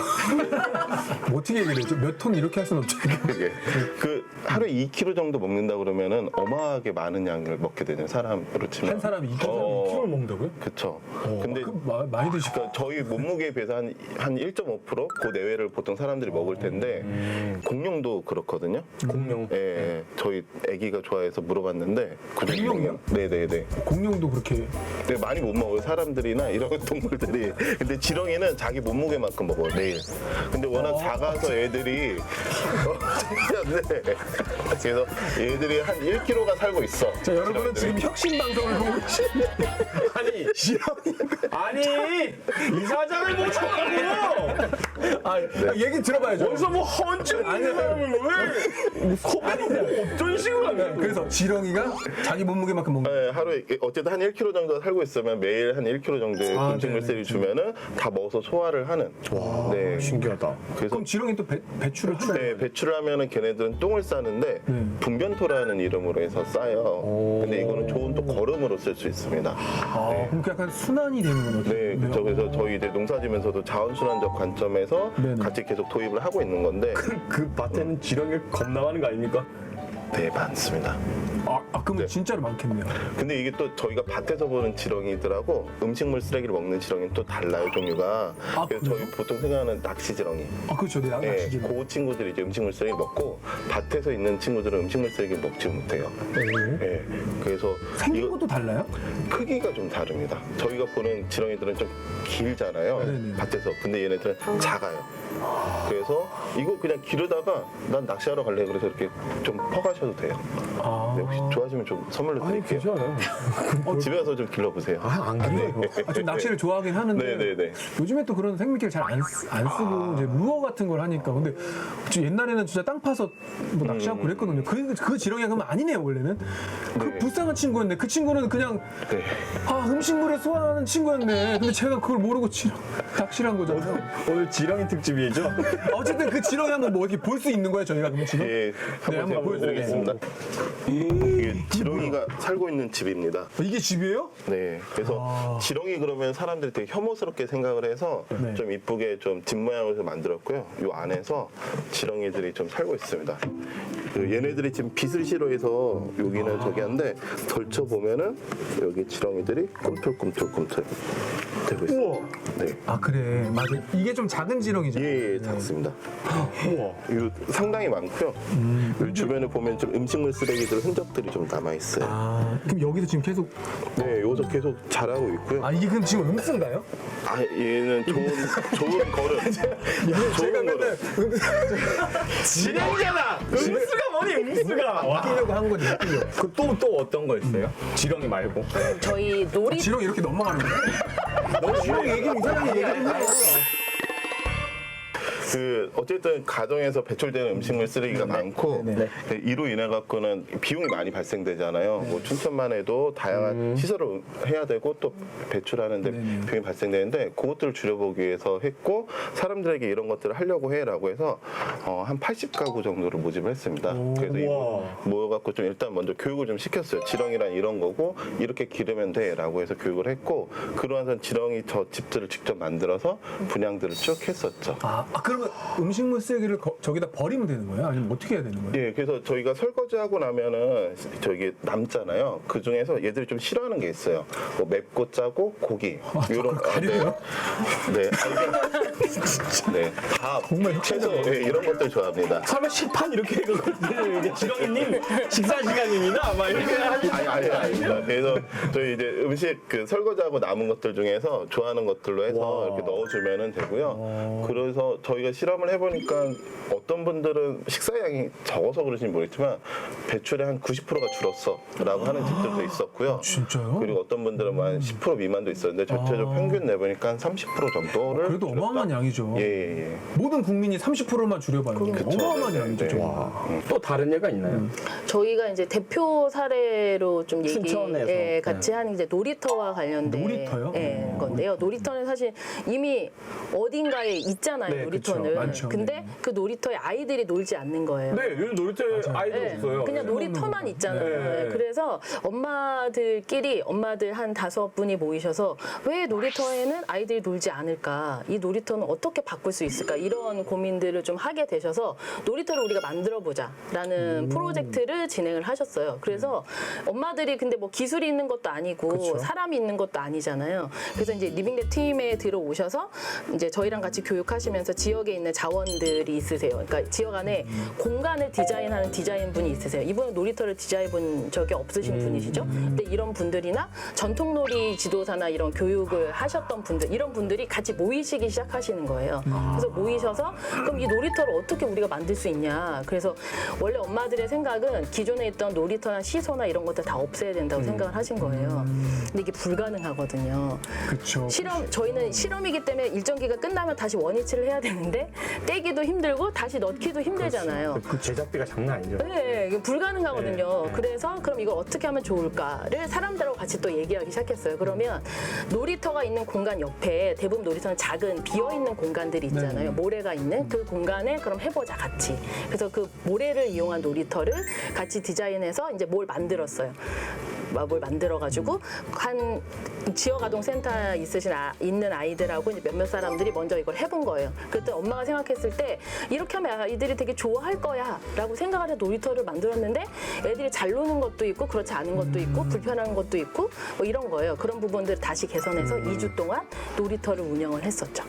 뭐 어떻게 얘기를 해죠? 몇 톤 이렇게 할 수는 없죠. 그게 그 하루에 2kg 정도 먹는다 그러면은 어마하게 많은 양을 먹게 되는 사람으로 치면 한 사람이 2kg, 어. 2kg를 먹는다고요? 그쵸. 근데 많이 드시고. 그러니까 저희 몸무게에 비해서 한 1.5% 그 내외를 보통 사람들이 먹을 텐데 공룡도 그렇거든요. 공룡. 예, 저희 아기가 좋아해서 물어봤는데 공룡이요? 네네네. 공룡도 그렇게. 네, 많이 못 먹어요 사람들이나 이런 동물들이. 근데 지렁이는 자기 몸무게만큼 먹어요 매일. 근데 워낙 작아서 애들이 네. 그래서 얘들이 한 1kg가 살고 있어. 자, 여러분은 지렁이들이. 지금 혁신 방송을 보고 계시네. 아니 아니 이사장을 못 찾고 얘기 들어봐야죠. 어디서 뭐 헌증 아니요. 왜 코멘트 어떤 식으로 하는 거야? 그래서 지렁이가 자기 몸무게만큼 먹는 네, 하루에 어쨌든 한 1kg 정도 살고 있으면 매일 한 1kg 정도의 아, 음식물 네네. 쓰레기 주면은 다 먹어서 소화를 하는. 네. 신기하다. 그래서 그럼 지렁이 또 배출을 하나요? 네, 배출을 하면은 걔네들은 똥을 싸는데 분변토라는 이름으로 해서 싸요. 근데 이거는 좋은 또 거름으로 쓸 수 있습니다. 그럼 그 약간 순환이 되는 거네요. 네, 그렇죠. 그래서 저희 이제 농사지면서도 자원순환적 관점에서 네네. 같이 계속 도입을 하고 있는 건데, 그 밭에는 지렁이 겁나 많은 거 아닙니까? 네, 많습니다. 그러면 네. 진짜로 많겠네요. 근데 이게 또 저희가 밭에서 보는 지렁이들하고 음식물 쓰레기를 먹는 지렁이는 또 달라요, 종류가. 그래서 저희 보통 생각하는 낚시 지렁이. 그렇죠. 네, 예, 낚시지. 그 친구들이 이제 음식물 쓰레기 먹고 밭에서 있는 친구들은 음식물 쓰레기 먹지 못해요. 예, 그래서 생긴 이거 것도 달라요? 크기가 좀 다릅니다. 저희가 보는 지렁이들은 좀 길잖아요. 네네. 밭에서. 근데 얘네들은 작아요. 그래서 이거 그냥 기르다가 난 낚시하러 갈래 그래서 이렇게 좀 퍼가셔도 돼요. 네, 혹시 좋아하시면 좀 선물로 드릴게요. 괜찮아요. 집에 가서 좀 길러보세요. 안 길어요. 좀 낚시를 좋아하긴 하는데 네네네. 요즘에 또 그런 생물기를 잘 안 쓰고 이제 루어 같은 걸 하니까 근데 옛날에는 진짜 땅 파서 뭐 낚시하고 그랬거든요. 그 지렁이가 그러면 아니네요 원래는. 그 불쌍한 친구였네. 그 친구는 그냥 네. 음식물에 소화하는 친구였네. 근데 제가 그걸 모르고 낚시를 한 거잖아요. 오늘 지렁이 특집이죠? 어쨌든 그 지렁이 한번 뭐 이렇게 볼 수 있는 거예요 저희가 그럼 지금? 예, 네, 한번 한번 보여드리겠습니다. 이게 지렁이가 살고 있는 집입니다. 이게 집이에요? 네, 그래서 지렁이 그러면 사람들이 되게 혐오스럽게 생각을 해서 네. 좀 이쁘게 좀 집 모양으로 좀 만들었고요. 이 안에서 지렁이들이 좀 살고 있습니다. 그 얘네들이 지금 빛을 싫어해서 여기는 저기 한데 걸쳐 보면은 여기 지렁이들이 꿈틀꿈틀 되고 있어요. 네. 그래 맞아. 이게 좀 작은 지렁이잖아요. 예, 작습니다. 우와, 이거 상당히 많고요. 여기 주변에 보면 좀 음식물 쓰레기들 흔적들이 좀 남아 있어요. 그럼 여기서 지금 계속 네, 여기서 계속 자라고 있고요. 이게 그럼 지금 음수인가요? 얘는 좋은 걸음. 좋은 걸음. 지렁이잖아! 음수가 뭐니, 음수가! 와. 웃기려고 한 거지. 웃기려고. 또 어떤 거 있어요? 지렁이 말고. 저희 놀이 지렁이 이렇게 넘어가는 거야? 지렁이 얘기를 이상하게 얘기를 해요. 어쨌든 가정에서 배출되는 음식물 쓰레기가 많고 이로 인해 갖고는 비용이 많이 발생되잖아요. 뭐 춘천만 해도 다양한 시설을 해야 되고 또 배출하는데 비용이 발생되는데 그것들을 줄여보기 위해서 했고 사람들에게 이런 것들을 하려고 해라고 해서 한 80가구 정도를 모집을 했습니다. 그래서 이거 모여갖고 좀 일단 먼저 교육을 좀 시켰어요. 지렁이란 이런 거고 이렇게 기르면 돼라고 해서 교육을 했고 그러면서 지렁이 저 집들을 직접 만들어서 분양들을 쭉 했었죠. 그러면 음식물 쓰레기를 저기다 버리면 되는 거예요? 아니면 어떻게 해야 되는 거예요? 예, 그래서 저희가 설거지하고 나면은 저기 남잖아요. 그 중에서 얘들이 좀 싫어하는 게 있어요. 뭐 맵고 짜고 고기. 그걸 가리고요? 네. 네, 다 정말 채소 예, 이런 것들 좋아합니다. 설마 식판 이렇게 해가지고 이제 지렁이님 식사 시간입니다. 막 이렇게 하시. 아닙니다. 그래서 저희 이제 음식 그 설거지하고 남은 것들 중에서 좋아하는 것들로 해서 이렇게 넣어주면 되고요. 그래서 저희가 실험을 해보니까 어떤 분들은 식사량이 적어서 그러신지 모르겠지만 배출의 한 90%가 줄었어라고 하는 집들도 있었고요. 진짜요? 그리고 어떤 분들은 뭐 한 10% 미만도 있었는데 전체적으로 평균 내보니까 한 30% 정도를 그래도 줄였다. 어마어마한 양이죠. 예. 모든 국민이 30%만 줄여봐요. 어마어마한 네, 양이죠. 네. 정말. 또 다른 예가 있나요? 저희가 이제 대표 사례로 좀 춘천에서. 예, 같이 하는 이제 놀이터와 관련된 놀이터요? 예, 건데요. 놀이터는 사실 이미 어딘가에 있잖아요. 네, 놀이터는. 그쵸. 많죠. 근데 네. 그 놀이터에 아이들이 놀지 않는 거예요. 네, 요즘 놀이터에 아이들 네, 없어요. 그냥 놀이터만 있잖아요. 네. 네, 그래서 엄마들끼리 엄마들 한 5분이 모이셔서 왜 놀이터에는 아이들이 놀지 않을까? 이 놀이터는 어떻게 바꿀 수 있을까? 이런 고민들을 좀 하게 되셔서 놀이터를 우리가 만들어 보자라는 프로젝트를 진행을 하셨어요. 그래서 엄마들이 근데 뭐 기술이 있는 것도 아니고 사람이 있는 것도 아니잖아요. 그래서 이제 리빙랩 팀에 들어오셔서 이제 저희랑 같이 교육하시면서 지역에 있는 자원들이 있으세요. 그러니까 지역 안에 공간을 디자인하는 디자인 분이 있으세요. 이분은 놀이터를 디자인 본 적이 없으신 분이시죠. 근데 이런 분들이나 전통놀이 지도사나 이런 교육을 하셨던 분들, 이런 분들이 같이 모이시기 시작하시는 거예요. 그래서 모이셔서 그럼 이 놀이터를 어떻게 우리가 만들 수 있냐. 그래서 원래 엄마들의 생각은 기존에 있던 놀이터나 시소나 이런 것들 다 없애야 된다고 생각을 하신 거예요. 근데 이게 불가능하거든요. 그렇죠. 저희는 실험이기 때문에 일정 기간 끝나면 다시 원위치를 해야 되는데 떼기도 힘들고 다시 넣기도 힘들잖아요. 그 제작비가 장난 아니죠. 네, 이게 불가능하거든요. 네. 그래서 그럼 이걸 어떻게 하면 좋을까를 사람들하고 같이 또 얘기하기 시작했어요. 그러면 놀이터가 있는 공간 옆에 대부분 놀이터는 작은 비어있는 공간들이 있잖아요. 모래가 있는 그 공간에 그럼 해보자 같이. 그래서 그 모래를 이용한 놀이터를 같이 디자인해서 이제 뭘 만들었어요. 뭘 만들어가지고 한 지역아동센터에 있는 아이들하고 이제 몇몇 사람들이 먼저 이걸 해본 거예요. 그랬더니 엄마가 생각했을 때 이렇게 하면 아이들이 되게 좋아할 거야 라고 생각을 해서 놀이터를 만들었는데 애들이 잘 노는 것도 있고 그렇지 않은 것도 있고 불편한 것도 있고 뭐 이런 거예요. 그런 부분들을 다시 개선해서 2주 동안 놀이터를 운영을 했었죠.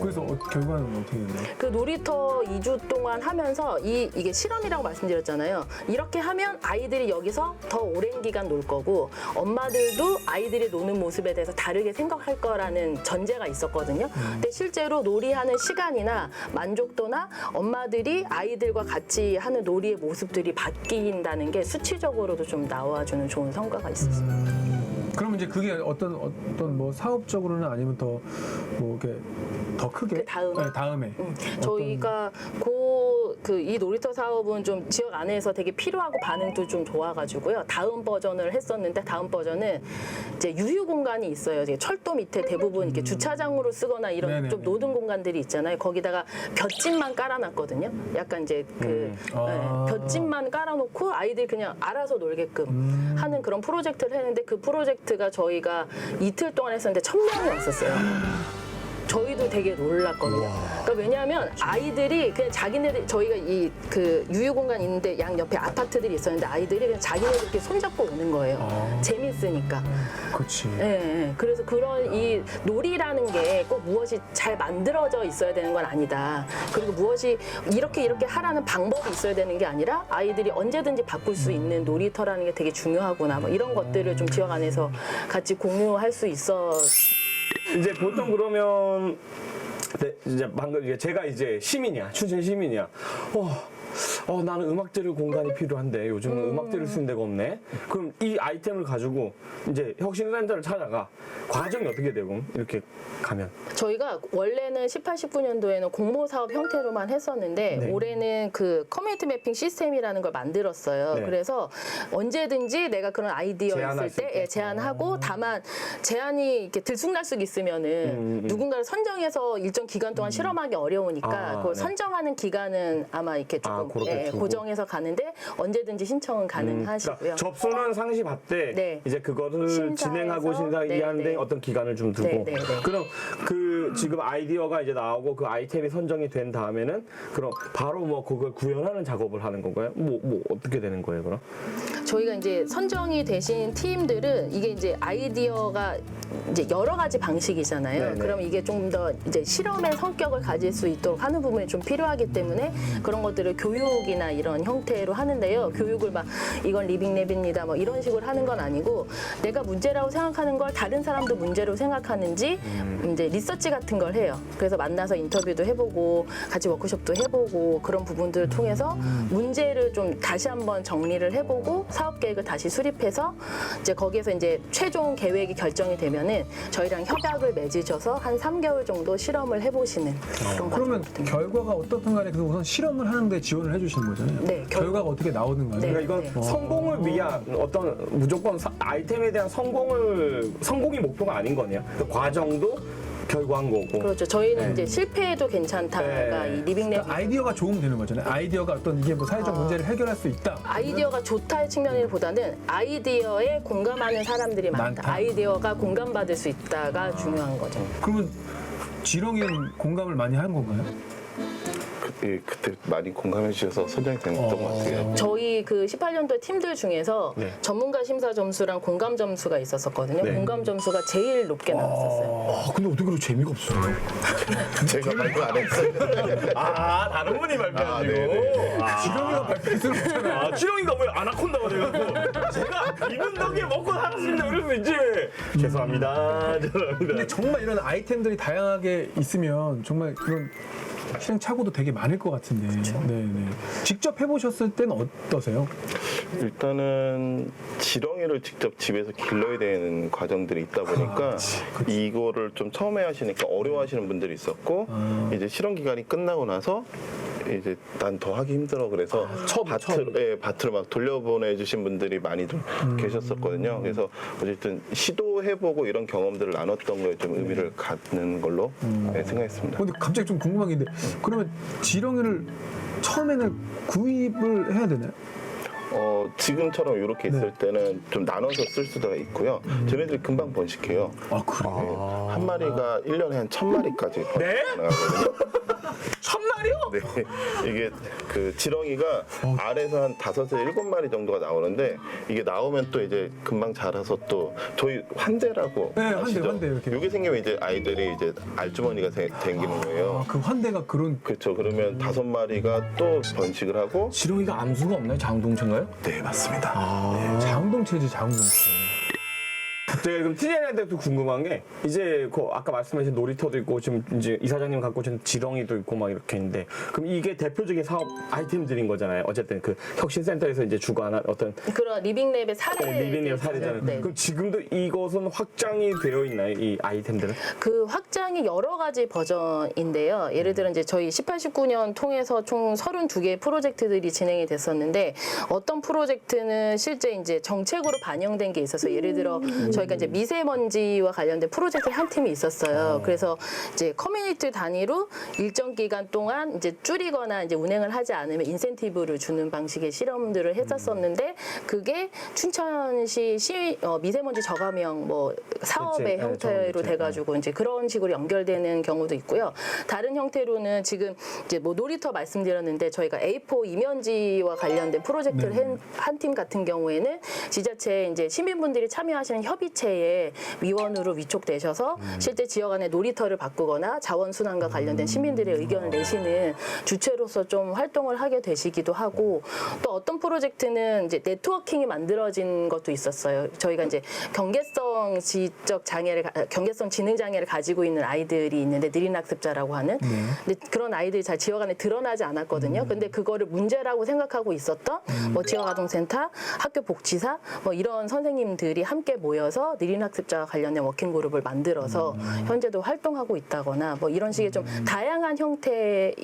그래서 결과는 어떻게 됐나요? 그 놀이터 2주 동안 하면서 이게 실험이라고 말씀드렸잖아요. 이렇게 하면 아이들이 여기서 더 오랜 기간 놀 거고 엄마들도 아이들이 노는 모습에 대해서 다르게 생각할 거라는 전제가 있었거든요. 근데 실제로 놀이하는 시간이나 만족도나 엄마들이 아이들과 같이 하는 놀이의 모습들이 바뀐다는 게 수치적으로도 좀 나와주는 좋은 성과가 있었어요. 그러면 이제 그게 어떤 뭐 사업적으로는 아니면 더 뭐 이렇게 더 크게 그 다음에. 네, 다음에 저희가 이 놀이터 사업은 좀 지역 안에서 되게 필요하고 반응도 좀 좋아가지고요. 다음 버전을 했었는데 다음 버전은 이제 유휴 공간이 있어요. 이제 철도 밑에 대부분 이렇게 주차장으로 쓰거나 이런 네네네. 좀 노는 공간들이 있잖아요. 거기다가 볏짚만 깔아놨거든요. 약간 이제 볏짚만 깔아놓고 아이들이 그냥 알아서 놀게끔 하는 그런 프로젝트를 했는데 그 프로젝트가 저희가 이틀 동안 했었는데 1,000명이 왔었어요. 저희도 되게 놀랐거든요. 그러니까 왜냐하면 아이들이 그냥 자기네들 저희가 그 유휴 공간 있는데 양 옆에 아파트들이 있었는데 아이들이 그냥 자기네들끼리 손잡고 오는 거예요. 재밌으니까. 그렇지. 네, 그래서 그런 이 놀이라는 게 꼭 무엇이 잘 만들어져 있어야 되는 건 아니다. 그리고 무엇이 이렇게 하라는 방법이 있어야 되는 게 아니라 아이들이 언제든지 바꿀 수 있는 놀이터라는 게 되게 중요하구나. 뭐 이런 것들을 좀 지역 안에서 같이 공유할 수 있어. 이제 보통 그러면 이제 방금 제가 이제 시민이야, 춘천 시민이야. 나는 음악 들을 공간이 필요한데 요즘은 음악 들을 수 있는 데가 없네. 그럼 이 아이템을 가지고 이제 혁신센터를 찾아가. 과정이 어떻게 되고 이렇게 가면? 저희가 원래는 18, 19년도에는 공모 사업 형태로만 했었는데 네. 올해는 그 커뮤니티 매핑 시스템이라는 걸 만들었어요. 네. 그래서 언제든지 내가 그런 아이디어 제안할 있을 수 때 있게. 제안하고 다만 제안이 이렇게 들쑥날쑥 있으면은 누군가를 선정해서 일정 기간 동안 실험하기 어려우니까 그 네. 선정하는 기간은 아마 이렇게 조금 그렇게 두고. 고정해서 가는데 언제든지 신청은 가능하시고요. 그러니까 접수는 상시 받되 네. 이제 그거를 심사해서, 진행하고 네, 이하는데 네. 어떤 기간을 좀 두고 네, 네, 네. 그럼 그 그 지금 아이디어가 이제 나오고 그 아이템이 선정이 된 다음에는 그럼 바로 뭐 그걸 구현하는 작업을 하는 건가요? 뭐 어떻게 되는 거예요, 그럼? 저희가 이제 선정이 되신 팀들은 이게 이제 아이디어가 이제 여러 가지 방식이잖아요. 네네. 그럼 이게 좀 더 이제 실험의 성격을 가질 수 있도록 하는 부분이 좀 필요하기 때문에 그런 것들을 교육이나 이런 형태로 하는데요. 교육을 막 이건 리빙랩입니다 뭐 이런 식으로 하는 건 아니고 내가 문제라고 생각하는 걸 다른 사람도 문제로 생각하는지 이제 리서치 같은 걸 해요. 그래서 만나서 인터뷰도 해보고 같이 워크숍도 해보고 그런 부분들을 통해서 문제를 좀 다시 한번 정리를 해보고 사업 계획을 다시 수립해서 이제 거기에서 이제 최종 계획이 결정이 되면은 저희랑 협약을 맺으셔서 한 3개월 정도 실험을 해보시는 그런 그러면 과정이거든요. 결과가 어떻든 간에 그 우선 실험을 하는데 지원을 해주시는 거잖아요. 네, 결과가 어떻게 나오는가. 네. 그러니까 이건 성공을 위한 어떤 무조건 아이템에 대한 성공이 목표가 아닌 거네요. 그 과정도 결과인 거고. 그렇죠. 저희는 이제 실패해도 괜찮다가 네. 이 리빙랩 그러니까 아이디어가 좋으면 되는 거잖아요. 아이디어가 어떤 이게 뭐 사회적 문제를 해결할 수 있다. 아이디어가 좋다의 측면보다는 아이디어에 공감하는 사람들이 많다. 많다. 아이디어가 공감받을 수 있다가 중요한 거죠. 그러면 지렁이는 공감을 많이 한 건가요? 그때 많이 공감해 주셔서 선정이 됐던 것 같아요. 저희 그 18년도 팀들 중에서 네. 전문가 심사 점수랑 공감 점수가 있었었거든요. 네. 공감 점수가 제일 높게 나왔었어요. 근데 어떻게 그렇게 재미가 없어요? 제가 발표 안 했어요. 다른 분이 아, 네네. 지렁이가 발표할 수는 없잖아요. 지렁이가 왜 아나콘다가 돼가지고 제가 이분 덕에 먹고 살았습니다. 그럴 수 있지. 죄송합니다. 죄송합니다. 근데 정말 이런 아이템들이 다양하게 있으면 정말 그런 시행착오도 되게 많을 것 같은데. 네네. 직접 해보셨을 때는 어떠세요? 일단은 지렁이를 직접 집에서 길러야 되는 과정들이 있다 보니까 이거를 좀 처음에 하시니까 어려워하시는 분들이 있었고 이제 실험 기간이 끝나고 나서 이제 난 더 하기 힘들어 그래서 밭을 막 돌려보내주신 분들이 많이 좀 계셨었거든요. 그래서 어쨌든 시도해보고 이런 경험들을 나눴던 거에 좀 의미를 갖는 걸로 생각했습니다. 근데 갑자기 좀 궁금한 게 있는데 그러면 지렁이를 처음에는 구입을 해야 되나요? 지금처럼 이렇게 있을 때는 좀 나눠서 쓸 수가 있고요. 쟤네들이 금방 번식해요. 아 그래요? 네, 한 마리가 1년에 한 1000마리까지 네? 가능하거든요. 1000마리요? 네, 이게 그 지렁이가 알에서 한 5에서 7마리 정도가 나오는데 이게 나오면 또 이제 금방 자라서 또 저희 환대라고 네, 아시죠? 환대 이렇게. 요게 생기면 이제 아이들이 이제 알주머니가 생기는 거예요. 그 환대가 그런 그렇죠. 그러면 5마리가 또 번식을 하고 지렁이가 암수가 없나요? 장동체인가요? 네, 맞습니다. 자웅동체지 자웅동체. 제가 그럼 TN한테도 궁금한 게 이제 그 아까 말씀하신 놀이터도 있고 지금 이제 이사장님 갖고 오신 지렁이도 있고 막 이렇게 있는데 그럼 이게 대표적인 사업 아이템들인 거잖아요. 어쨌든 그 혁신센터에서 이제 주관한 어떤 그런 리빙랩의 사례. 리빙의 사례잖아요. 네. 그럼 지금도 이것은 확장이 되어 있나요? 이 아이템들은? 그 확장이 여러 가지 버전인데요. 예를 들어 이제 저희 18, 19년 통해서 총 32개의 프로젝트들이 진행이 됐었는데 어떤 프로젝트는 실제 이제 정책으로 반영된 게 있어서 예를 들어 저희가 이제 미세먼지와 관련된 프로젝트 한 팀이 있었어요. 그래서 이제 커뮤니티 단위로 일정 기간 동안 이제 줄이거나 이제 운행을 하지 않으면 인센티브를 주는 방식의 실험들을 했었었는데 그게 춘천시 미세먼지 저감형 뭐 사업의 그치. 형태로 그치. 돼가지고 이제 그런 식으로 연결되는 경우도 있고요. 다른 형태로는 지금 이제 뭐 놀이터 말씀드렸는데 저희가 A4 이면지와 관련된 프로젝트를 한 팀 같은 경우에는 지자체 이제 시민분들이 참여하시는 협의체에 위원으로 위촉되셔서 실제 지역 안에 놀이터를 바꾸거나 자원순환과 관련된 시민들의 의견을 내시는 주체로서 좀 활동을 하게 되시기도 하고 또 어떤 프로젝트는 이제 네트워킹이 만들어진 것도 있었어요. 저희가 이제 경계성 지능 장애를 가지고 있는 아이들이 있는데 느린학습자라고 하는 근데 그런 아이들이 잘 지역 안에 드러나지 않았거든요. 근데 그거를 문제라고 생각하고 있었던 뭐 지역아동센터, 학교 복지사 뭐 이런 선생님들이 함께 모여서 느린학습자와 관련된 워킹그룹을 만들어서 현재도 활동하고 있다거나 뭐 이런 식의 좀 다양한 형태로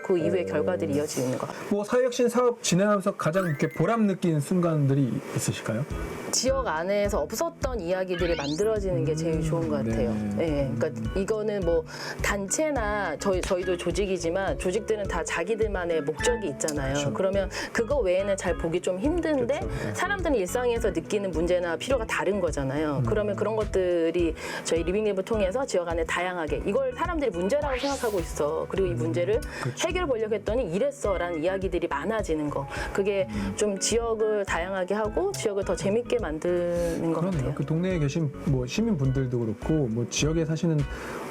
그 이후의 결과들이 이어지고 있는 것 같아요. 뭐 사회혁신 사업 진행하면서 가장 이렇게 보람 느낀 순간들이 있으실까요? 지역 안에서 없었던 이야기들이 만들어지는 게 제일 좋은 것 같아요. 네. 그러니까 이거는 뭐 단체나 저희도 조직이지만 조직들은 다 자기들만의 목적이 있잖아요. 그러면 그거 외에는 잘 보기 좀 힘든데 사람들은 일상에서 느끼는 문제나 필요가 다른 거잖아요. 거잖아요. 그러면 그런 것들이 저희 리빙랩을 통해서 지역 안에 다양하게 이걸 사람들이 문제라고 생각하고 있어. 그리고 이 문제를 해결해 보려고 했더니 이랬어라는 이야기들이 많아지는 거. 그게 좀 지역을 다양하게 하고 지역을 더 재밌게 만드는 것 그렇네요. 같아요. 그 동네에 계신 뭐 시민분들도 그렇고 뭐 지역에 사시는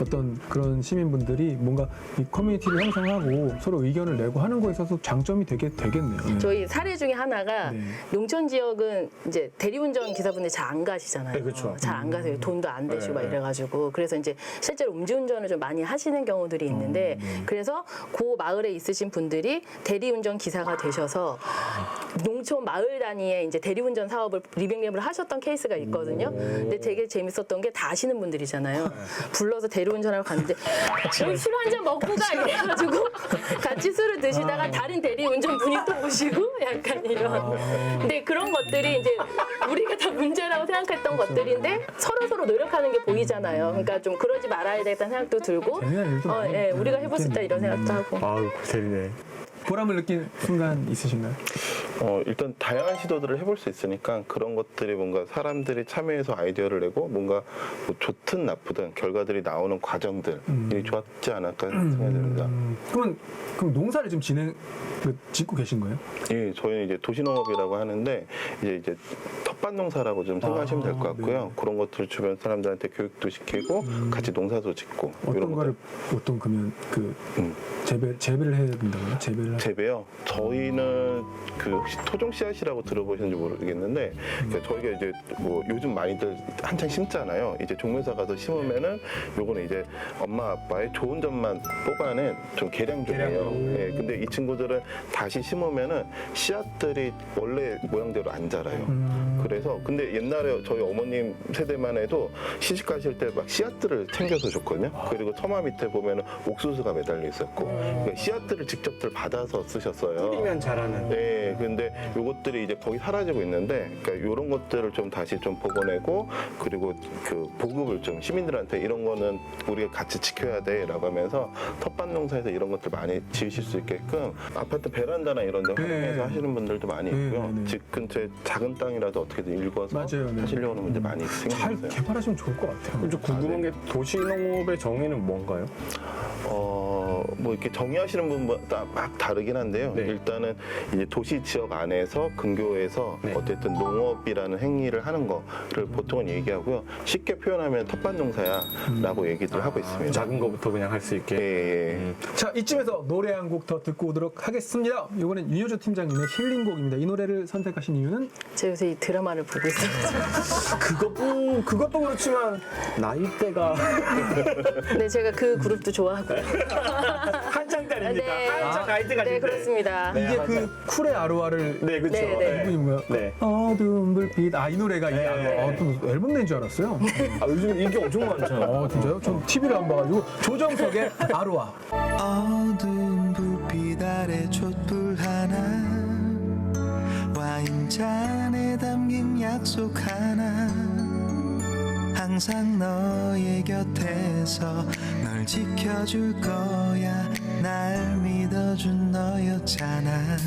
어떤 그런 시민분들이 뭔가 이 커뮤니티를 형성하고 서로 의견을 내고 하는 거에 있어서 장점이 되겠네요. 네. 저희 사례 중에 하나가 네. 농촌 지역은 이제 대리운전 기사분들이 잘 안 가시잖아요. 네, 그렇죠. 잘 안 가세요. 돈도 안 되시고 막 네. 이래가지고 그래서 이제 실제로 음주운전을 좀 많이 하시는 경우들이 있는데 그래서 그 마을에 있으신 분들이 대리운전 기사가 되셔서 농촌 마을 단위의 이제 대리운전 사업을 리빙랩을 하셨던 케이스가 있거든요. 근데 되게 재밌었던 게 다 아시는 분들이잖아요. 불러서 대리운전하러 갔는데 술 한 잔 먹고 가 이래가지고 같이 술을 드시다가 다른 대리운전 분이 또 오시고 약간 이런. 근데 그런 것들이 이제 우리가 다 문제라고 생각했던 것들인데 서로 노력하는 게 보이잖아요. 그러니까 좀 그러지 말아야 되겠다는 생각도 들고, 재미난 일도 많이 예, 우리가 해볼 수 있다 이런 생각도 하고. 아우 재밌네. 보람을 느낀 순간 있으신가요? 일단 다양한 시도들을 해볼 수 있으니까 그런 것들이 뭔가 사람들이 참여해서 아이디어를 내고 뭔가 뭐 좋든 나쁘든 결과들이 나오는 과정들이 좋았지 않을까 생각이 듭니다. 그럼 농사를 좀 짓고 계신 거예요? 예, 저희는 이제 도시농업이라고 하는데 이제 텃밭 농사라고 좀 생각하시면 될 것 같고요. 네. 그런 것들을 주변 사람들한테 교육도 시키고 같이 농사도 짓고 어떤 거를 보통 그러면 그 재배를 해야 된다고요? 재배요. 저희는 그 혹시 토종 씨앗이라고 들어보셨는지 모르겠는데 그러니까 저희가 이제 뭐 요즘 많이들 한창 심잖아요. 이제 종묘사 가서 심으면은 요거는 이제 엄마 아빠의 좋은 점만 뽑아낸 좀 계량종이에요. 예, 근데 이 친구들은 다시 심으면은 씨앗들이 원래 모양대로 안 자라요. 그래서 근데 옛날에 저희 어머님 세대만 해도 시집 가실 때 막 씨앗들을 챙겨서 줬거든요. 그리고 처마 밑에 보면은 옥수수가 매달려 있었고 그러니까 씨앗들을 직접들 받아서 쓰셨어요. 뿌리면 자라는. 네, 근데 요것들이 이제 거의 사라지고 있는데, 그러니까 요런 것들을 좀 다시 좀 복원하고, 그리고 그 보급을 좀 시민들한테 이런 거는 우리가 같이 지켜야 돼라고 하면서 텃밭 농사에서 이런 것들 많이 지으실 수 있게끔 아파트 베란다나 이런 데 활용해서 하시는 분들도 많이 있고요. 네. 집 근처에 작은 땅이라도 어떻게든 일궈서 맞아요, 네. 하시려고 하는 분들 많이 잘 생기세요. 개발하시면 좋을 것 같아요. 좀 궁금한 게 도시농업의 정의는 뭔가요? 뭐 이렇게 정의하시는 분마다 막 다르긴 한데요. 네. 일단은 이제 도시 지역 안에서 근교에서 네. 어쨌든 농업이라는 행위를 하는 거를 보통은 얘기하고요. 쉽게 표현하면 텃밭 농사야라고 얘기들 하고 있습니다. 작은 거부터 그냥 할 수 있게. 예, 예. 자, 이쯤에서 노래 한 곡 더 듣고 오도록 하겠습니다. 이번엔 윤효조 팀장님의 힐링곡입니다. 이 노래를 선택하신 이유는? 제가 요새 이 드라마를 보고 있어요. 그것도 그렇지만 나이대가 네, 제가 그 그룹도 좋아하고요. 한창 딸입니다. 네. 한창 나이대가 네, 그렇습니다. 이게 그 쿨의 아로아를 네, 그렇죠. 네, 네. 이분이 뭐야? 네. 어두운 불빛. 이 노래가 이 네. 아로아. 또 앨범 낸 줄 알았어요. 아, 요즘 인기 엄청 많잖아요. 진짜요? 전 TV를 안 봐가지고 조정석의 아로아. 어두운 불빛 아래 촛불 하나 와인잔에 담긴 약속 하나 항상 너의 곁에서 널 지켜줄 거야 날 믿어준 너였잖아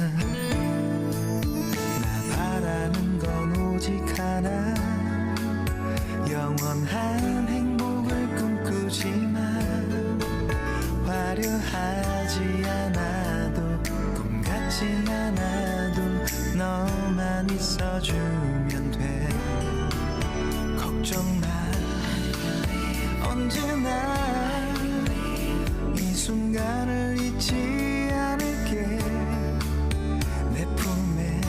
나 바라는 건 오직 하나 영원한 행복을 꿈꾸지만 화려하지 않아도 꿈 같진 않아도 너만 있어주면 돼 걱정 마 언제나 이 순간을 잊지 않을게 내 품에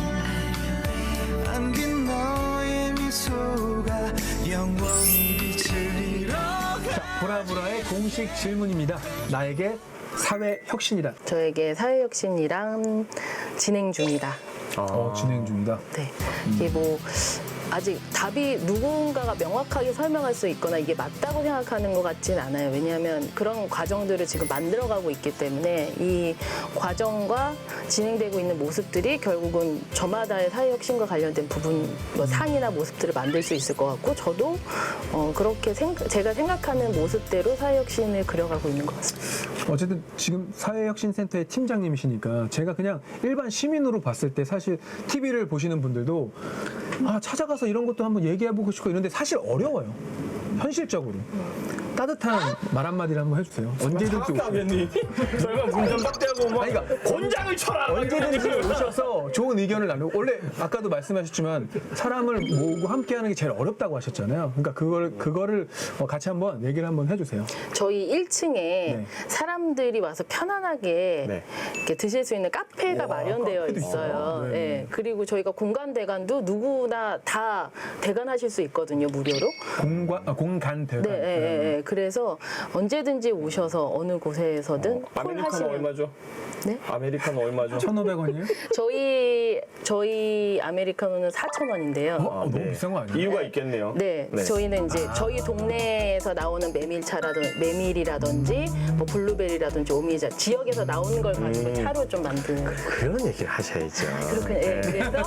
안긴 너의 미소가 영원히 빛을 잃어가 보라보라의 공식 질문입니다. 나에게 사회 혁신이란? 저에게 사회혁신이랑 진행 중이다. 진행 중이다. 네. 이게 뭐 아직 답이 누군가가 명확하게 설명할 수 있거나 이게 맞다고 생각하는 것 같진 않아요. 왜냐하면 그런 과정들을 지금 만들어가고 있기 때문에 이 과정과 진행되고 있는 모습들이 결국은 저마다의 사회혁신과 관련된 부분, 뭐 상이나 모습들을 만들 수 있을 것 같고 저도 그렇게 제가 생각하는 모습대로 사회혁신을 그려가고 있는 것 같습니다. 어쨌든 지금 사회혁신센터의 팀장님이시니까 제가 그냥 일반 시민으로 봤을 때 사실 TV를 보시는 분들도 찾아가서 이런 것도 한번 얘기해보고 싶고 이런데 사실 어려워요. 현실적으로. 따뜻한 말 한마디를 한번 해주세요. 언제든지 차갑게 하겠니? 설마 문전 박대하고 막 아니, 그러니까 곤장을 쳐라. 언제든지 오셔서 좋은 의견을 나누고 원래 아까도 말씀하셨지만 사람을 모으고 함께하는 게 제일 어렵다고 하셨잖아요. 그러니까 그거를 같이 한번 얘기를 한번 해주세요. 저희 1층에 사람들이 와서 편안하게 네. 이렇게 드실 수 있는 카페가 마련되어 카페도 있어요. 있어요. 네. 그리고 저희가 공간 대관도 누구나 다 대관하실 수 있거든요, 무료로. 공간 대관. 네, 예, 예, 예. 그래서 언제든지 오셔서 어느 곳에서든 콜 아메리카노 하시면. 얼마죠? 네? 아메리카노 얼마죠? 1,500원이에요? 저희 아메리카노는 4,000원인데요. 너무 네. 비싼 거 아니에요? 이유가 있겠네요. 네, 저희는 이제 저희 동네에서 나오는 메밀이라든지 뭐 블루베리라든지 오미자 지역에서 나오는 걸 가지고 차로 좀 만든. 그런 얘기를 하셔야죠. 그렇군요. 예, 그래서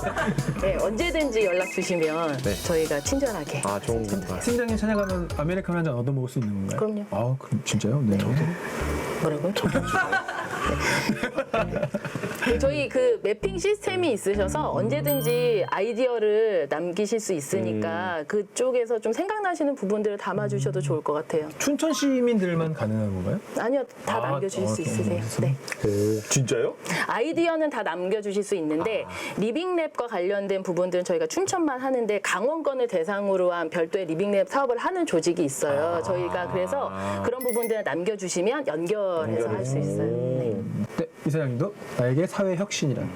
언제든지 연락 주시면 저희가 친절하게. 아, 좋은 거. 팀장님 찾아가면 아메리카노 한 잔 얻어 먹을 수 있는 건가요? 그럼요. 아, 그럼 진짜요? 네. 뭐라고요? 네. 저희 그 매핑 시스템이 있으셔서 언제든지 아이디어를 남기실 수 있으니까 그쪽에서 좀 생각나시는 부분들을 담아주셔도 좋을 것 같아요. 춘천 시민들만 가능한 건가요? 아니요, 다 남겨주실 수 있으세요. 네. 진짜요? 아이디어는 다 남겨주실 수 있는데 리빙랩과 관련된 부분들은 저희가 춘천만 하는데 강원권을 대상으로 한 별도의 리빙랩 사업을 하는 조직이 있어요. 저희가 그래서 그런 부분들을 남겨주시면 연결해서 할 수 있어요. 네. 네, 이사장님도 나에게 사회 혁신이란.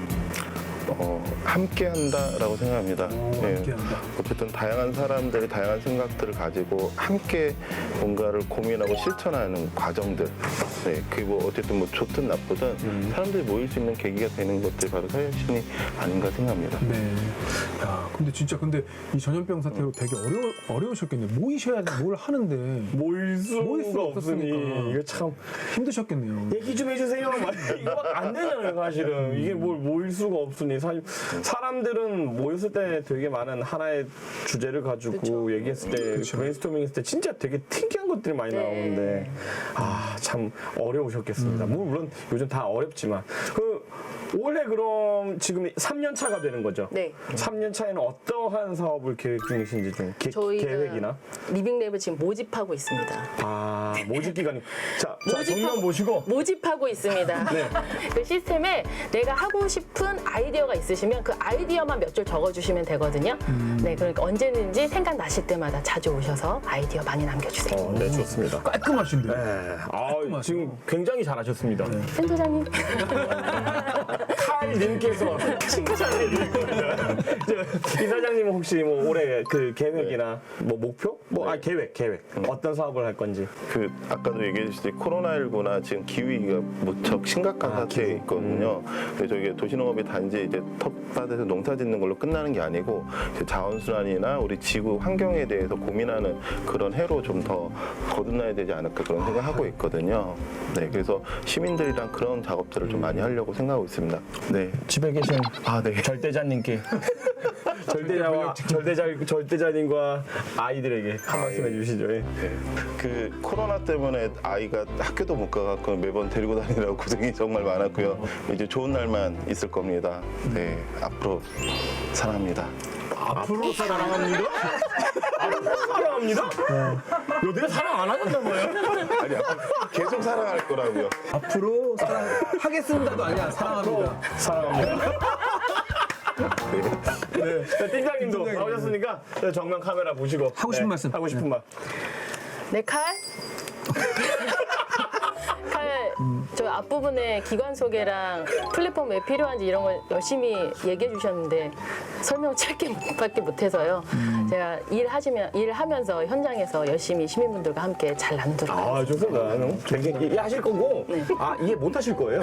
함께 한다라고 생각합니다. 예. 함께한다. 어쨌든 다양한 사람들이 다양한 생각들을 가지고 함께 뭔가를 고민하고 실천하는 과정들. 네. 그게 뭐 어쨌든 뭐 좋든 나쁘든 사람들이 모일 수 있는 계기가 되는 것들이 바로 사회혁신이 아닌가 생각합니다. 네. 야, 근데 이 전염병 사태로 되게 어려우셨겠네요. 모이셔야 뭘 하는데 모일 모일 수가 수가 없으니 없었으니까. 이거 참 힘드셨겠네요. 얘기 좀 해주세요. 막 이거 안 되잖아요, 사실은. 이게 뭘 모일 수가 없으니 사람들은 모였을 때 되게 많은 하나의 주제를 가지고 얘기했을 때 브레인스토밍 했을 때 진짜 되게 특이한 것들이 많이 나오는데 참 어려우셨겠습니다. 물론 요즘 다 어렵지만 올해 그럼 지금 3년 차가 되는 거죠? 네. 3년 차에는 어떠한 사업을 계획 중이신지 좀 저희가 계획이나? 리빙랩을 지금 모집하고 있습니다. 모집 기간이. 자, 정면 보시고. 모집하고 있습니다. 그 시스템에 내가 하고 싶은 아이디어가 있으시면 그 아이디어만 몇 줄 적어주시면 되거든요. 네, 그러니까 언제든지 생각나실 때마다 자주 오셔서 아이디어 많이 남겨주세요. 네, 좋습니다. 깔끔하신데요. 네. 지금 굉장히 잘하셨습니다. 센터장님. 칼님께서 칭찬해 드리고 이사장님은 혹시 뭐 올해 그 계획이나 뭐 목표? 계획. 어떤 사업을 할 건지. 아까도 얘기해 주셨듯이 코로나19나 지금 기후위기가 무척 심각한 사태에 있거든요. 그래서 이게 도시농업이 단지 이제 텃밭에서 농사 짓는 걸로 끝나는 게 아니고 이제 자원순환이나 우리 지구 환경에 대해서 고민하는 그런 해로 좀 더 거듭나야 되지 않을까 그런 생각하고 있거든요. 네, 그래서 시민들이랑 그런 작업들을 좀 많이 하려고 생각하고 있습니다. 네. 집에 계신 네. 절대자님께 절대자님과 아이들에게 한 말씀 해주시죠. 예. 그 코로나 때문에 아이가 학교도 못 가갖고 매번 데리고 다니느라고 고생이 정말 많았고요. 이제 좋은 날만 있을 겁니다. 네, 앞으로 사랑합니다. 앞으로 사랑합니다? 앞으로 사랑합니다? 내가 사랑 안 하는단 말이야? 아니, 앞으로 계속 사랑할 거라고요. 앞으로 사랑하겠습니다도 아니야. 사랑합니다. 사랑합니다. 네. 팀장님도 나오셨으니까 정면 카메라 보시고 하고 싶은 말씀. 하고 싶은 말. 네, 칼. 저 앞부분에 기관 소개랑 플랫폼 왜 필요한지 이런 걸 열심히 얘기해 주셨는데 설명 짧게 못해서요. 제가 일하면서 현장에서 열심히 시민분들과 함께 잘 나누도록 좋습니다. 굉장히 이해하실 거고 이해 못 하실 거예요.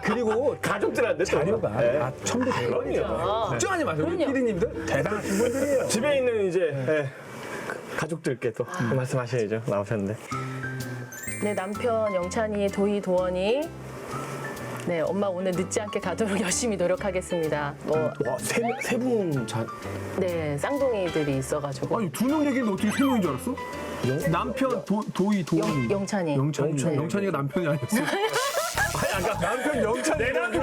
그리고 가족들한테 자료가 첨부 그럼요. 걱정하지 마세요. 우리 PD님들 대단하신 분들이에요. 집에 있는 이제 가족들께 또 말씀하셔야죠. 나오셨는데. 네, 남편 영찬이, 도원이 네, 엄마 오늘 늦지 않게 가도록 열심히 노력하겠습니다. 세 분 네, 쌍둥이들이 있어가지고. 아니 2명 얘기했는데 어떻게 3명인 줄 알았어? 남편 도원이 영찬이. 영찬이가 남편이 아니었어. 남편 영찬 내 남편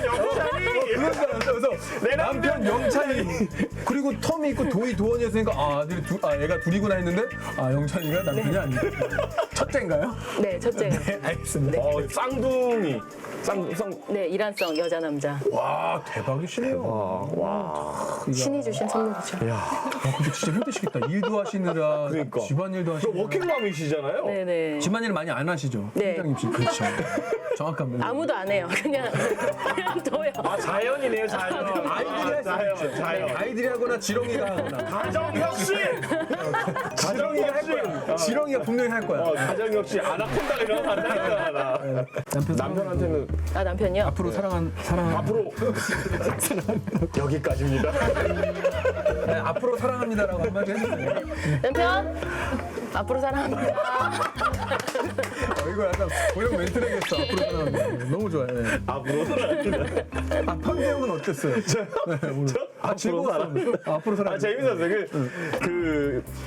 영찬이 그런 줄 알았어. 그래서 남편 영찬이 그리고 톰이 있고 도희 도원이었으니까 애가 둘이구나 했는데 영찬이가 남편이 아니고 첫째인가요? 네, 첫째가. 네, 알겠습니다. 쌍둥이. 네, 이란성 여자 남자. 와 대박이시네요. 와. 신이 주신 선물이죠. 근데 진짜 힘드시겠다. 일도 하시느라 그러니까. 집안일도 하시고. 워킹맘이시잖아요. 네네. 집안일 많이 안 하시죠? 네. 팀장님 씨 그렇죠. 정확한 분. 아무도 안 해요. 그냥 둬요. 아, 자연이네요, 자연. 아이들이 할 자연, 수 있죠. 자연. 아이들이 하거나 지렁이가 하거나. 가정혁신! 지렁이가 할 거야. 지렁이가 분명히 할 거야. 가정혁신 아나콘다가 일어나잖아. 남편한테는 아, 남편이요? 앞으로 사랑 앞으로 여기까지입니다. 네, 앞으로 사랑합니다라고 한마디 해주세요. 남편? 앞으로 사랑합니다. 이거 약간 고용 멘트 되겠어. 앞으로 사랑합니다. 너무 좋아요. 네. 앞으로 사랑합니다. 편대형은 어땠어요? 네, 오늘. 즐거웠어요. 앞으로 사랑. 재밌었어요.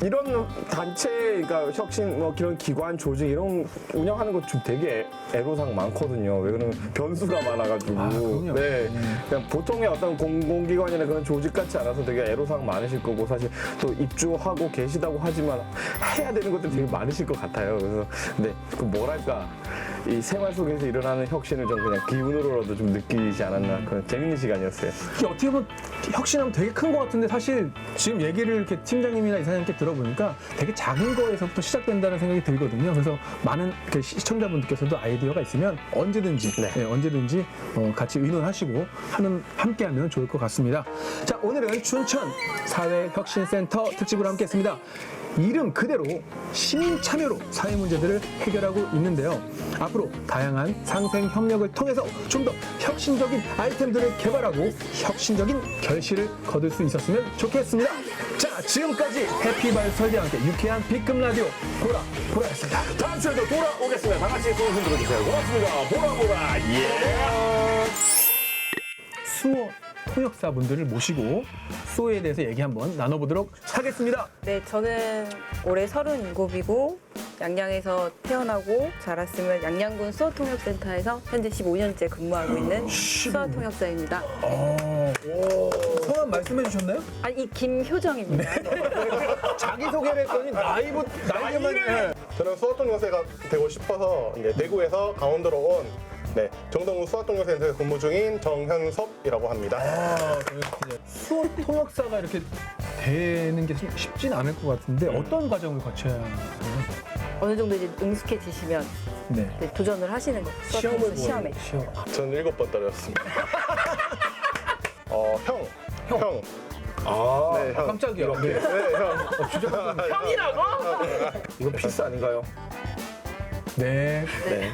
이런 단체, 그러니까 혁신, 뭐 이런 기관, 조직 이런 운영하는 거 좀 되게 애로사항 많거든요. 왜 그러면 변수가 많아가지고. 그럼요. 네. 그냥 보통의 어떤 공공기관이나 그런 조직 같지 않아서 되게 애로사항 많으실 거고, 사실 또 입주하고 계시다고 하지만 해야 되는 것들 되게 많으실 것 같아요. 그래서 근데 그 뭐랄까, 이 생활 속에서 일어나는 혁신을 좀 그냥 기운으로라도 좀 느끼지 않았나, 그런 재밌는 시간이었어요. 이게 어떻게 보면 혁신하면 되게 큰 것 같은데 사실 지금 얘기를 이렇게 팀장님이나 이사장님께 들어보니까 되게 작은 거에서부터 시작된다는 생각이 들거든요. 그래서 많은 이렇게 시청자분들께서도 아이디어가 있으면 언제든지 언제든지 같이 의논하시고 함께하면 좋을 것 같습니다. 자, 오늘은 춘천 사회혁신센터 특집으로 함께했습니다. 이름 그대로 시민 참여로 사회 문제들을 해결하고 있는데요. 앞으로 다양한 상생 협력을 통해서 좀 더 혁신적인 아이템들을 개발하고 혁신적인 결실을 거둘 수 있었으면 좋겠습니다. 자, 지금까지 해피바이 설계와 함께 유쾌한 B급 라디오 보라였습니다. 다음 주에도 돌아오겠습니다. 다 같이 손 흔들어주세요. 고맙습니다. 보라. 예. 수호 통역사분들을 모시고 수호에 대해서 얘기 한번 나눠보도록 하겠습니다. 네, 저는 올해 37이고 양양에서 태어나고 자랐으면 양양군 수어통역센터에서 현재 15년째 근무하고 있는 수어통역사입니다. 성함 말씀해 주셨나요? 아니, 이 김효정입니다. 자기소개를 했더니 나이만 저는 수어통역사가 되고 싶어서 이제 대구에서 강원도로 온 정동우 수어통역센터에서 근무 중인 정현섭이라고 합니다. 수어 통역사가 이렇게 되는 게 쉽진 않을 것 같은데 어떤 과정을 거쳐야 하나요? 어느 정도 이제 능숙해지시면 네. 이제 도전을 하시는 거예요. 수어통역사 시험에. 저는 7번 떨어졌습니다. 형. 네, 형. 깜짝이야. 네, 형. 형이라고? 이거 필수 아닌가요? 네. 네.